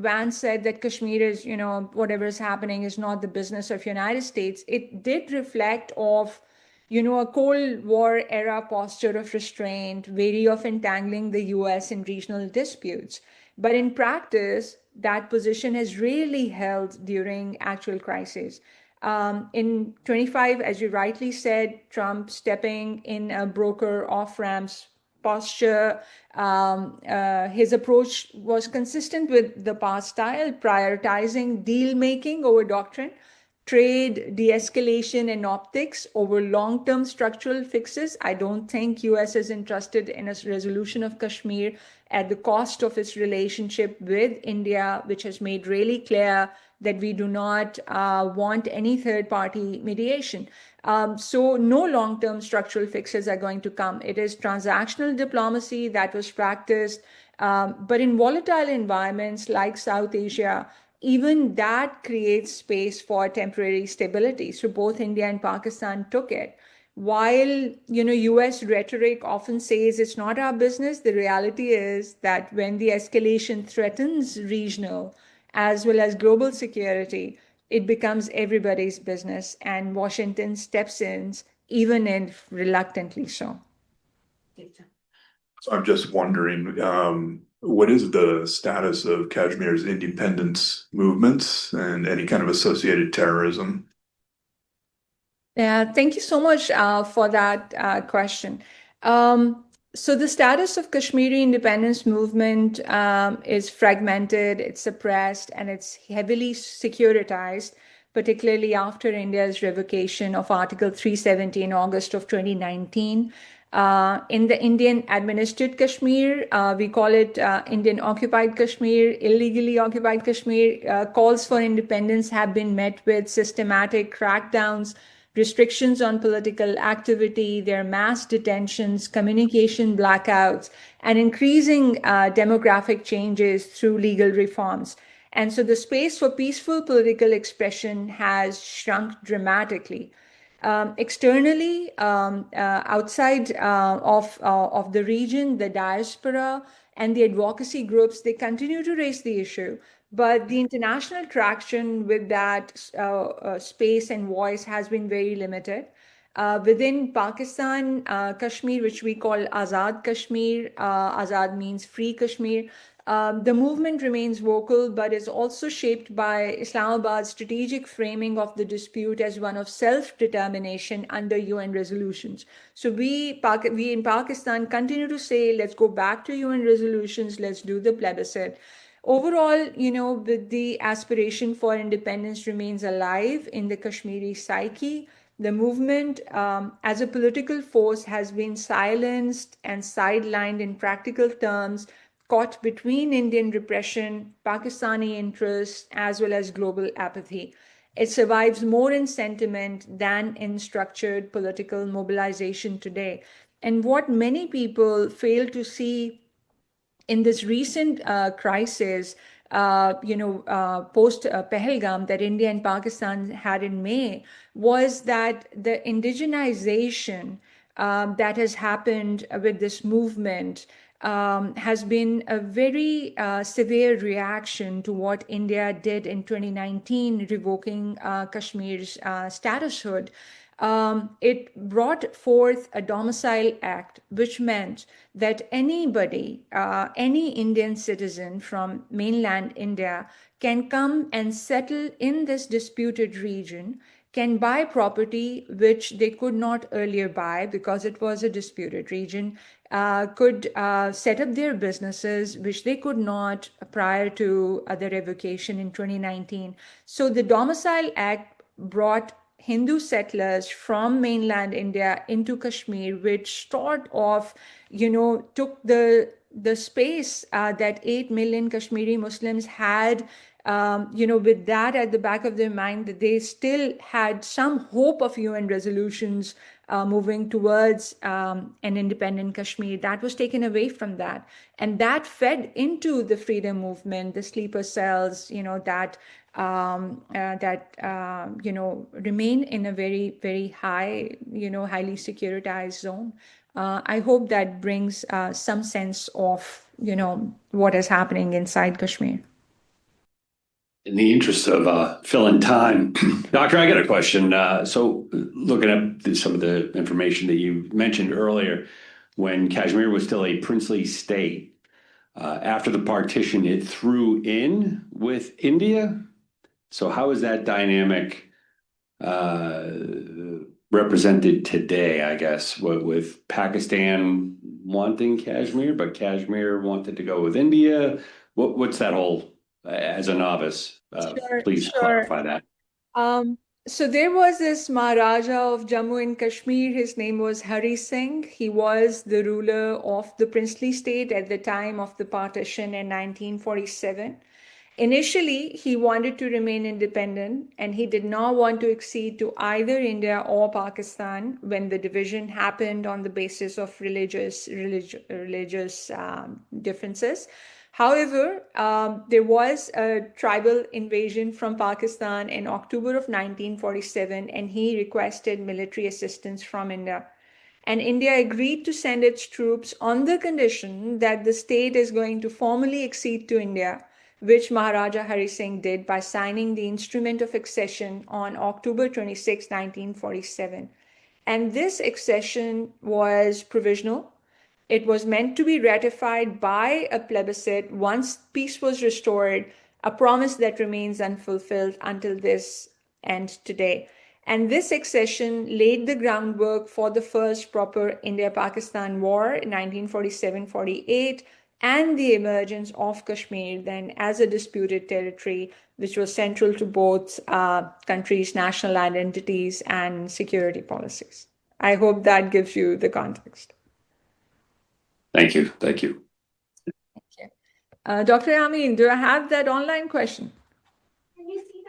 [SPEAKER 2] Vance said that Kashmir is, whatever is happening is not the business of United States, it did reflect of, a Cold War era posture of restraint, wary of entangling the US in regional disputes. But in practice, that position has really held during actual crises. In 25, as you rightly said, Trump stepping in a broker off ramps posture. His approach was consistent with the past style, prioritizing deal making over doctrine, trade de-escalation and optics over long-term structural fixes. I don't think US is interested in a resolution of Kashmir at the cost of its relationship with India, which has made really clear that we do not want any third-party mediation. So no long-term structural fixes are going to come. It is transactional diplomacy that was practiced, but in volatile environments like South Asia, even that creates space for temporary stability. So both India and Pakistan took it. While, US rhetoric often says it's not our business, the reality is that when the escalation threatens regional as well as global security, it becomes everybody's business, and Washington steps in, even if reluctantly so.
[SPEAKER 5] So I'm just wondering, what is the status of Kashmir's independence movements and any kind of associated terrorism?
[SPEAKER 2] Yeah, thank you so much for that question. So the status of Kashmiri independence movement is fragmented, it's suppressed, and it's heavily securitized, particularly after India's revocation of Article 370 in August of 2019. In the Indian administered Kashmir, we call it Indian occupied Kashmir, illegally occupied Kashmir. Calls for independence have been met with systematic crackdowns, restrictions on political activity, their mass detentions, communication blackouts, and increasing demographic changes through legal reforms. And so the space for peaceful political expression has shrunk dramatically. Externally, outside of the region, the diaspora and the advocacy groups, they continue to raise the issue. But the international traction with that space and voice has been very limited. Within Pakistan, Kashmir, which we call Azad Kashmir, Azad means free Kashmir, the movement remains vocal, but is also shaped by Islamabad's strategic framing of the dispute as one of self-determination under UN resolutions. So we in Pakistan continue to say, let's go back to UN resolutions, let's do the plebiscite. Overall, the aspiration for independence remains alive in the Kashmiri psyche. The movement, as a political force, has been silenced and sidelined in practical terms, caught between Indian repression, Pakistani interests, as well as global apathy. It survives more in sentiment than in structured political mobilization today. And what many people fail to see in this recent crisis, post Pahalgam that India and Pakistan had in May, was that the indigenization that has happened with this movement has been a very severe reaction to what India did in 2019, revoking Kashmir's statushood. It brought forth a domicile act, which meant that anybody, any Indian citizen from mainland India can come and settle in this disputed region, can buy property which they could not earlier buy because it was a disputed region, could set up their businesses which they could not prior to the revocation in 2019. So the Domicile Act brought Hindu settlers from mainland India into Kashmir, which sort of, took the space that 8 million Kashmiri Muslims had, with that at the back of their mind, that they still had some hope of UN resolutions moving towards an independent Kashmir. That was taken away from that. And that fed into the freedom movement, the sleeper cells, that remain in a very, very high, highly securitized zone. I hope that brings some sense of, what is happening inside Kashmir.
[SPEAKER 6] In the interest of filling time, Doctor, I got a question. So looking at some of the information that you mentioned earlier, when Kashmir was still a princely state, after the partition, it threw in with India. So how is that dynamic represented today, I guess, with Pakistan wanting Kashmir, but Kashmir wanted to go with India? What's that whole, as a novice, please clarify that.
[SPEAKER 2] So there was this Maharaja of Jammu and Kashmir. His name was Hari Singh. He was the ruler of the princely state at the time of the partition in 1947. Initially, he wanted to remain independent, and he did not want to accede to either India or Pakistan when the division happened on the basis of religious differences. However, there was a tribal invasion from Pakistan in October of 1947, and he requested military assistance from India. And India agreed to send its troops on the condition that the state is going to formally accede to India, which Maharaja Hari Singh did by signing the Instrument of Accession on October 26, 1947. And this accession was provisional. It was meant to be ratified by a plebiscite once peace was restored, a promise that remains unfulfilled until this end today. And this accession laid the groundwork for the first proper India-Pakistan war in 1947-48 and the emergence of Kashmir then as a disputed territory, which was central to both countries' national identities and security policies. I hope that gives you the context.
[SPEAKER 6] Thank you. Thank you.
[SPEAKER 2] Dr. Amin, do I have that online question?
[SPEAKER 1] Can you see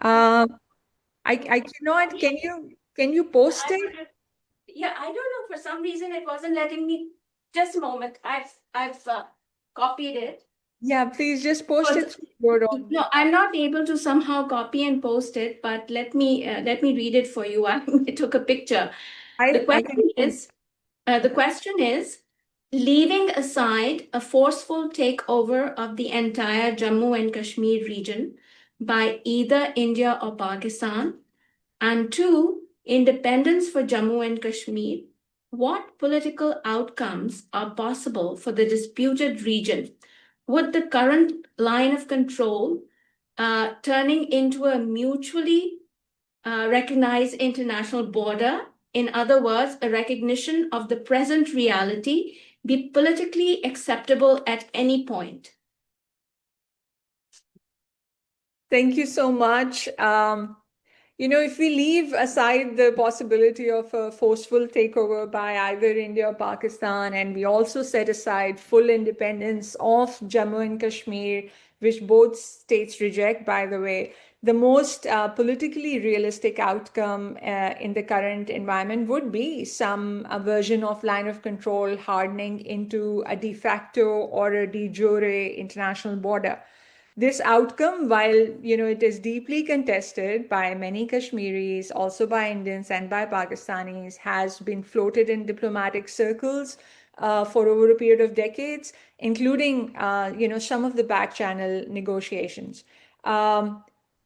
[SPEAKER 1] that?
[SPEAKER 2] I cannot. Can you post it?
[SPEAKER 1] Yeah, I don't know. For some reason, it wasn't letting me. Just a moment. I've copied it.
[SPEAKER 2] Yeah, please just post it.
[SPEAKER 1] No, I'm not able to somehow copy and post it, but let me read it for you. I took a picture. The question is, leaving aside a forceful takeover of the entire Jammu and Kashmir region by either India or Pakistan, and two, independence for Jammu and Kashmir, what political outcomes are possible for the disputed region? Would the current line of control turning into a mutually recognized international border, in other words, a recognition of the present reality, be politically acceptable at any point?
[SPEAKER 2] Thank you so much. If we leave aside the possibility of a forceful takeover by either India or Pakistan, and we also set aside full independence of Jammu and Kashmir, which both states reject, by the way, the most politically realistic outcome in the current environment would be some version of line of control hardening into a de facto or a de jure international border. This outcome, while it is deeply contested by many Kashmiris, also by Indians and by Pakistanis, has been floated in diplomatic circles for over a period of decades, including some of the back channel negotiations.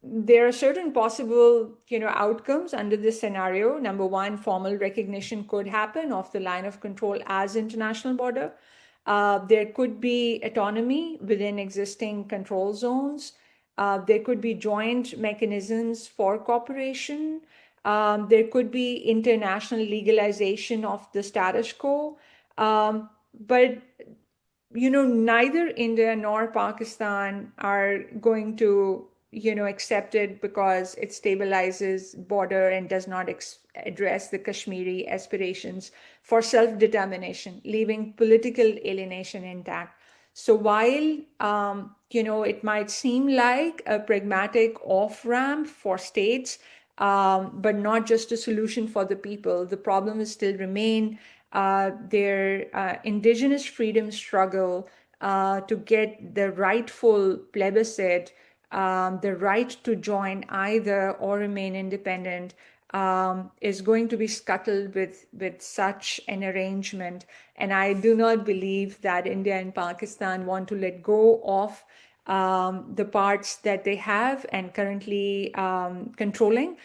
[SPEAKER 2] There are certain possible outcomes under this scenario. Number one, formal recognition could happen of the line of control as international border. There could be autonomy within existing control zones. There could be joint mechanisms for cooperation. There could be international legalization of the status quo. But neither India nor Pakistan are going to accept it because it stabilizes border and does not address the Kashmiri aspirations for self-determination, leaving political alienation intact. So while it might seem like a pragmatic off-ramp for states, but not just a solution for the people, the problem will still remain. Their indigenous freedom struggle to get the rightful plebiscite, the right to join either or remain independent, is going to be scuttled with such an arrangement. And I do not believe that India and Pakistan want to let go of the parts that they have and currently controlling.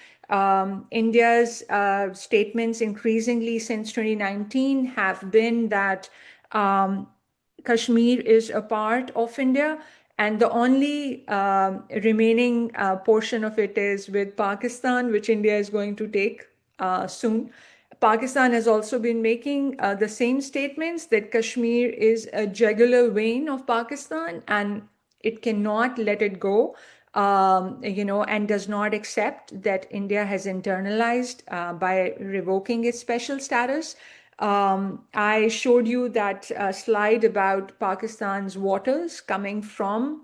[SPEAKER 2] India's statements increasingly since 2019 have been that Kashmir is a part of India, and the only remaining portion of it is with Pakistan, which India is going to take soon. Pakistan has also been making the same statements that Kashmir is a jugular vein of Pakistan and it cannot let it go. And does not accept that India has internalized by revoking its special status. I showed you that slide about Pakistan's waters coming from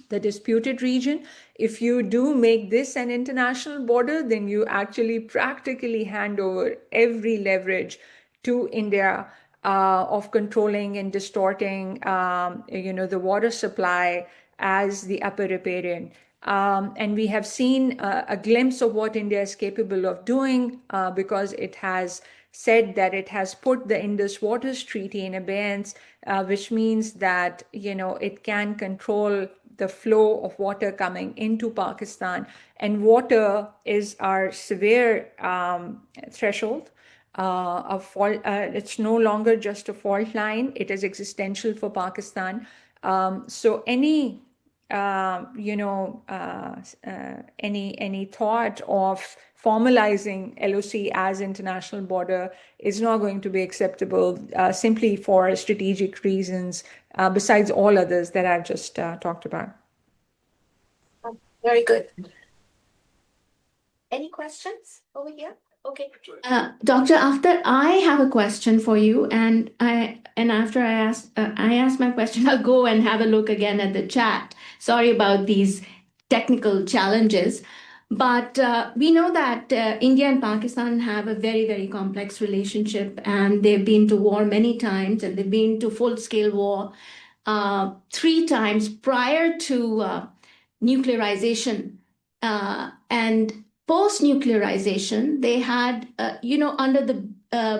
[SPEAKER 2] the disputed region. If you do make this an international border, then you actually practically hand over every leverage to India of controlling and distorting, the water supply as the upper riparian. And we have seen a glimpse of what India is capable of doing because it has said that it has put the Indus Waters Treaty in abeyance, which means that, it can control the flow of water coming into Pakistan. And water is our severe threshold. It's no longer just a fault line. It is existential for Pakistan. So any thought of formalizing LOC as international border is not going to be acceptable simply for strategic reasons, besides all others that I've just talked about.
[SPEAKER 1] Very good. Any questions over here? Okay. Dr. Akhtar, I have a question for you, and after I ask my question, I'll go and have a look again at the chat. Sorry about these technical challenges, but we know that India and Pakistan have a very, very complex relationship, and they've been to war many times, and they've been to full-scale war 3 times prior to nuclearization, and post-nuclearization, they had, under the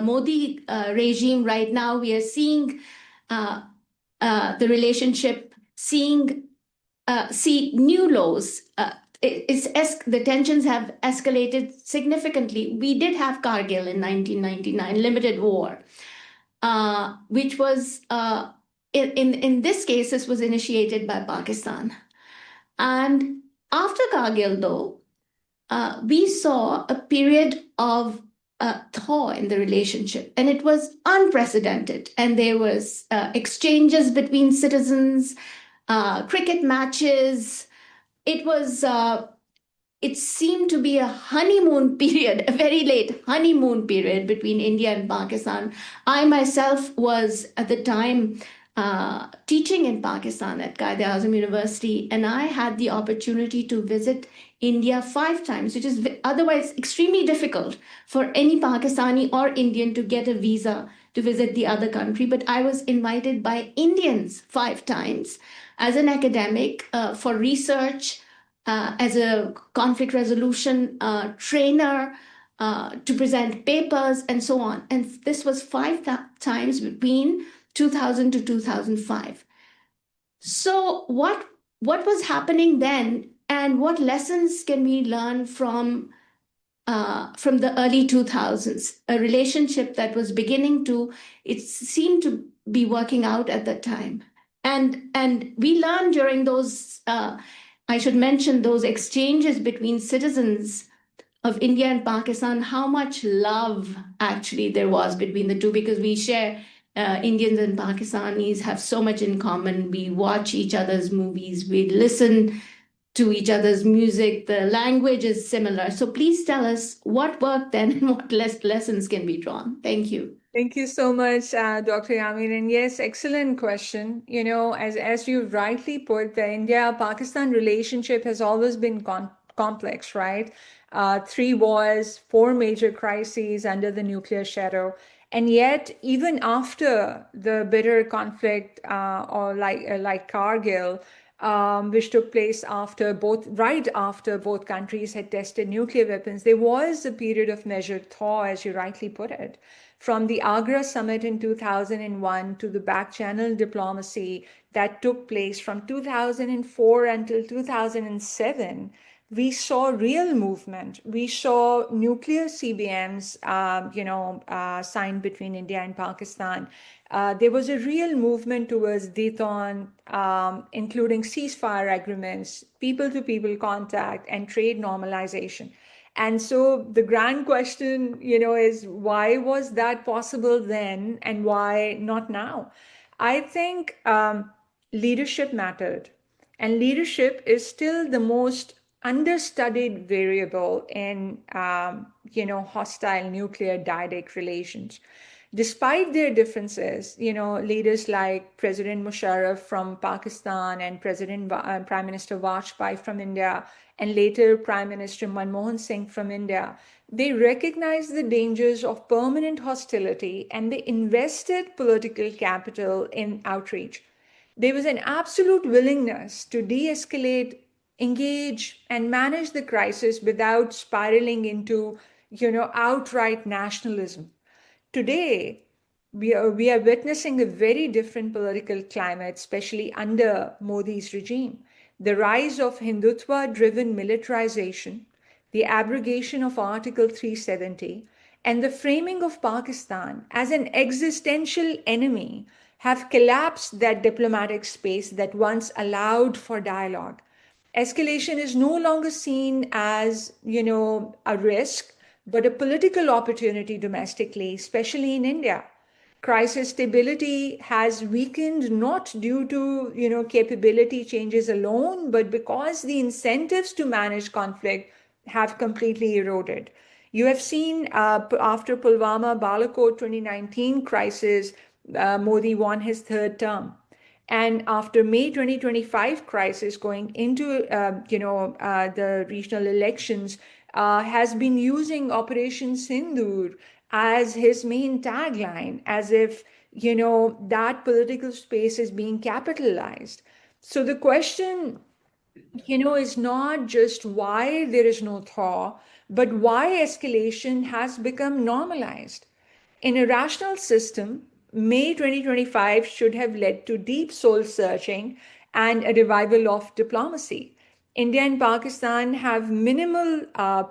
[SPEAKER 1] Modi regime right now, we are seeing the relationship see new lows. The tensions have escalated significantly. We did have Kargil in 1999, limited war, which was, in this case, this was initiated by Pakistan. And after Kargil, though, we saw a period of thaw in the relationship, and it was unprecedented. And there was exchanges between citizens, cricket matches. It seemed to be a honeymoon period, a very late honeymoon period between India and Pakistan. I myself was at the time teaching in Pakistan at Quaid-e-Azam University, and I had the opportunity to visit India 5 times, which is otherwise extremely difficult for any Pakistani or Indian to get a visa to visit the other country. But I was invited by Indians 5 times as an academic for research, as a conflict resolution trainer, to present papers and so on. And this was five times between 2000 to 2005. So what was happening then, and what lessons can we learn from the early 2000s, a relationship that was beginning to, it seemed to be working out at that time. And we learned during those, I should mention those exchanges between citizens of India and Pakistan, how much love actually there was between the two, because we share, Indians and Pakistanis have so much in common. We watch each other's movies, we listen to each other's music, the language is similar. So please tell us what worked then and what lessons can be drawn. Thank you.
[SPEAKER 2] Thank you so much, Dr. Yamin. And yes, excellent question. You know, as you rightly put, the India-Pakistan relationship has always been complex, right? 3 wars, 4 major crises under the nuclear shadow. And yet, even after the bitter conflict, or like Kargil, which took place right after both countries had tested nuclear weapons, there was a period of measured thaw, as you rightly put it. From the Agra summit in 2001 to the back-channel diplomacy that took place from 2004 until 2007, we saw real movement. We saw nuclear CBMs, signed between India and Pakistan. There was a real movement towards deterrence, including ceasefire agreements, people-to-people contact, and trade normalization. And so the grand question, is why was that possible then and why not now? I think leadership mattered. And leadership is still the most understudied variable in, hostile nuclear dyadic relations. Despite their differences, leaders like President Musharraf from Pakistan and Prime Minister Vajpayee from India, and later Prime Minister Manmohan Singh from India, they recognized the dangers of permanent hostility and they invested political capital in outreach. There was an absolute willingness to de-escalate, engage, and manage the crisis without spiraling into, outright nationalism. Today, we are witnessing a very different political climate, especially under Modi's regime. The rise of Hindutva-driven militarization, the abrogation of Article 370, and the framing of Pakistan as an existential enemy have collapsed that diplomatic space that once allowed for dialogue. Escalation is no longer seen as, a risk, but a political opportunity domestically, especially in India. Crisis stability has weakened not due to, capability changes alone, but because the incentives to manage conflict have completely eroded. You have seen after Pulwama Balakot 2019 crisis, Modi won his third term. And after May 2025 crisis going into, the regional elections, has been using Operation Sindoor as his main tagline, as if, that political space is being capitalized. So the question, is not just why there is no thaw, but why escalation has become normalized. In a rational system, May 2025 should have led to deep soul searching and a revival of diplomacy. India and Pakistan have minimal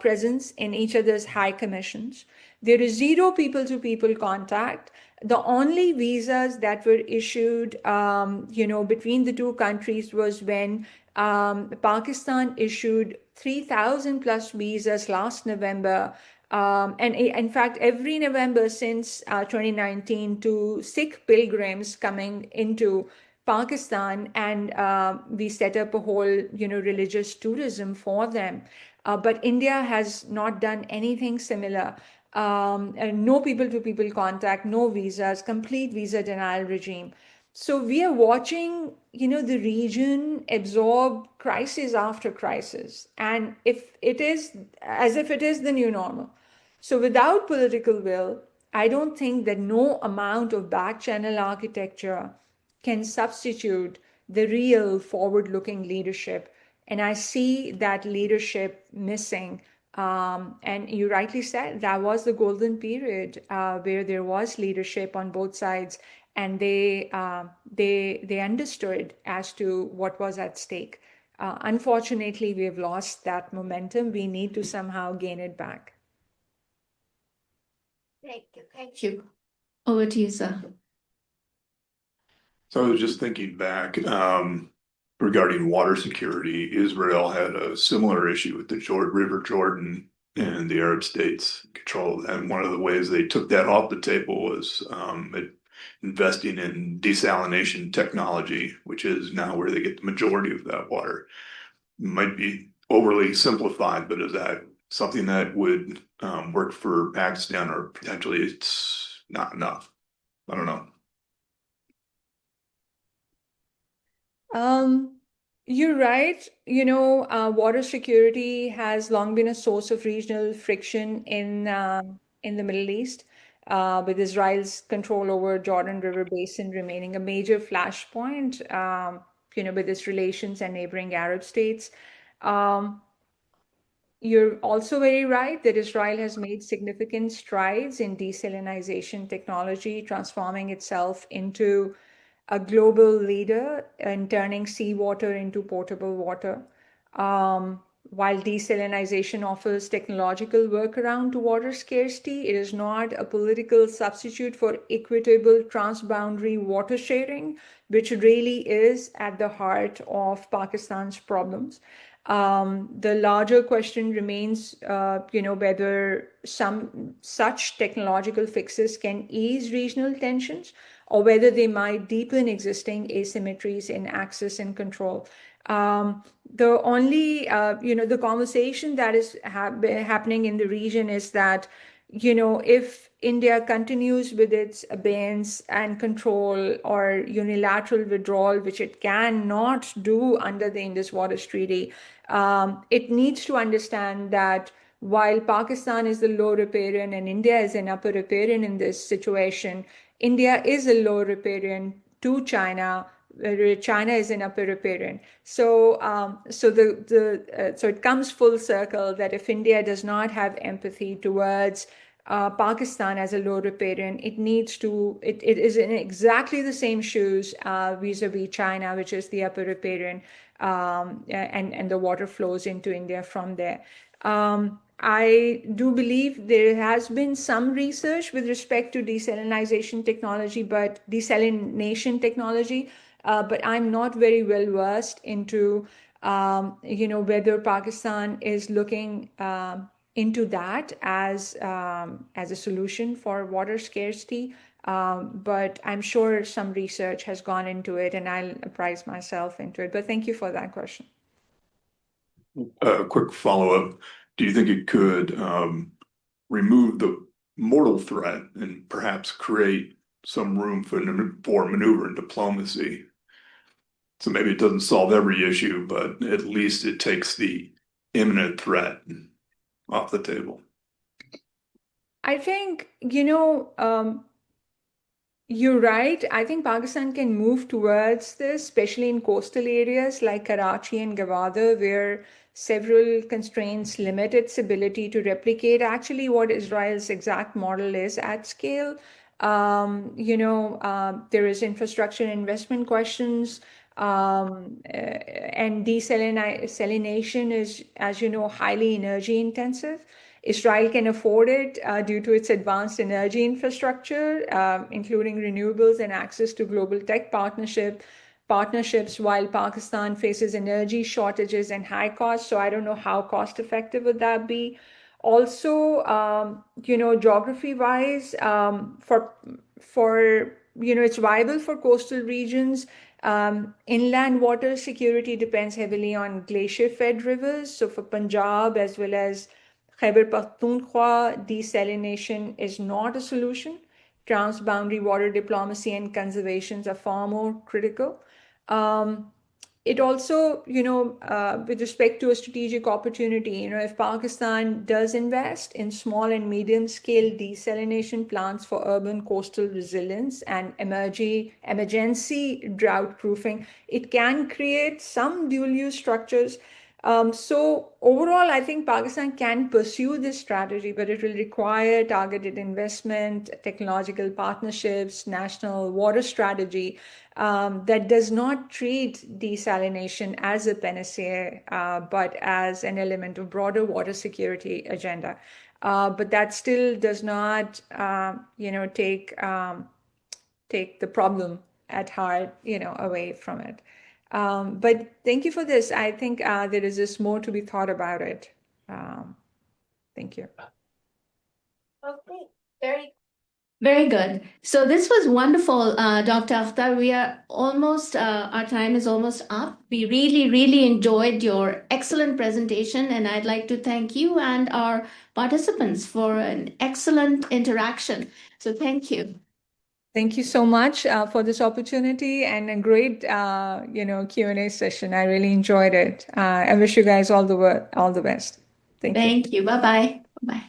[SPEAKER 2] presence in each other's high commissions. There is zero people-to-people contact. The only visas that were issued, between the two countries was when Pakistan issued 3,000 plus visas last November. And in fact, every November since 2019 to Sikh pilgrims coming into Pakistan, and we set up a whole, religious tourism for them. But India has not done anything similar. And no people-to-people contact, no visas, complete visa denial regime. So we are watching, the region absorb crisis after crisis, and if it is the new normal. So without political will, I don't think that no amount of back-channel architecture can substitute the real forward-looking leadership. And I see that leadership missing And you rightly said that was the golden period where there was leadership on both sides, and they understood as to what was at stake. Unfortunately, we have lost that momentum. We need to somehow gain it back.
[SPEAKER 1] Thank you. Thank you. Over to you, sir.
[SPEAKER 5] So I was just thinking back, regarding water security. Israel had a similar issue with the River Jordan and the Arab states control of that. And one of the ways they took that off the table was investing in desalination technology, which is now where they get the majority of that water. Might be overly simplified, but is that something that would work for Pakistan, or potentially it's not enough? I don't know.
[SPEAKER 2] You're right. Water security has long been a source of regional friction in the Middle East, with Israel's control over Jordan River Basin remaining a major flashpoint, with its relations and neighboring Arab states. Um, you're also very right that Israel has made significant strides in desalination technology, transforming itself into a global leader in turning seawater into potable water. While desalination offers technological workaround to water scarcity, it is not a political substitute for equitable transboundary water sharing, which really is at the heart of Pakistan's problems. The larger question remains, whether some such technological fixes can ease regional tensions, or whether they might deepen existing asymmetries in access and control. The only, the conversation that is happening in the region is that, if India continues with its abeyance and control or unilateral withdrawal, which it cannot do under the Indus Waters Treaty, it needs to understand that while Pakistan is the low riparian and India is an upper riparian in this situation, India is a low riparian to China, where China is an upper riparian. So, so it comes full circle that if India does not have empathy towards Pakistan as a low riparian, it is in exactly the same shoes vis-a-vis China, which is the upper riparian, and the water flows into India from there. I do believe there has been some research with respect to desalination technology, but I'm not very well versed into, whether Pakistan is looking into that as a solution for water scarcity. But I'm sure some research has gone into it, and I'll apprise myself into it. But thank you for that question.
[SPEAKER 5] A quick follow-up. Do you think it could remove the mortal threat and perhaps create some room for maneuver and diplomacy? So maybe it doesn't solve every issue, but at least it takes the imminent threat off the table.
[SPEAKER 2] I think, you're right. I think Pakistan can move towards this, especially in coastal areas like Karachi and Gwadar, where several constraints limit its ability to replicate actually what Israel's exact model is at scale. There is infrastructure investment questions, and desalination is, as you know, highly energy intensive. Israel can afford it due to its advanced energy infrastructure, including renewables and access to global tech partnerships, while Pakistan faces energy shortages and high costs. So I don't know how cost effective would that be. Also, geography-wise, it's viable for coastal regions. Inland water security depends heavily on glacier-fed rivers. So for Punjab as well as Khyber Pakhtunkhwa, desalination is not a solution. Transboundary water diplomacy and conservations are far more critical. It also, with respect to a strategic opportunity, if Pakistan does invest in small and medium scale desalination plants for urban coastal resilience and emergency drought proofing, it can create some dual use structures. So overall, I think Pakistan can pursue this strategy, but it will require targeted investment, technological partnerships, national water strategy that does not treat desalination as a panacea, but as an element of broader water security agenda. But that still does not, take the problem at heart, away from it. But thank you for this. I think there is just more to be thought about it. Thank you.
[SPEAKER 1] Okay, very good. So this was wonderful, Dr. Akhtar. We are almost, our time is almost up. We really, really enjoyed your excellent presentation, and I'd like to thank you and our participants for an excellent interaction. So thank you.
[SPEAKER 2] Thank you so much for this opportunity and a great, Q&A session. I really enjoyed it. I wish you guys all the best. Thank you.
[SPEAKER 1] Thank you. Bye-bye. Bye-bye.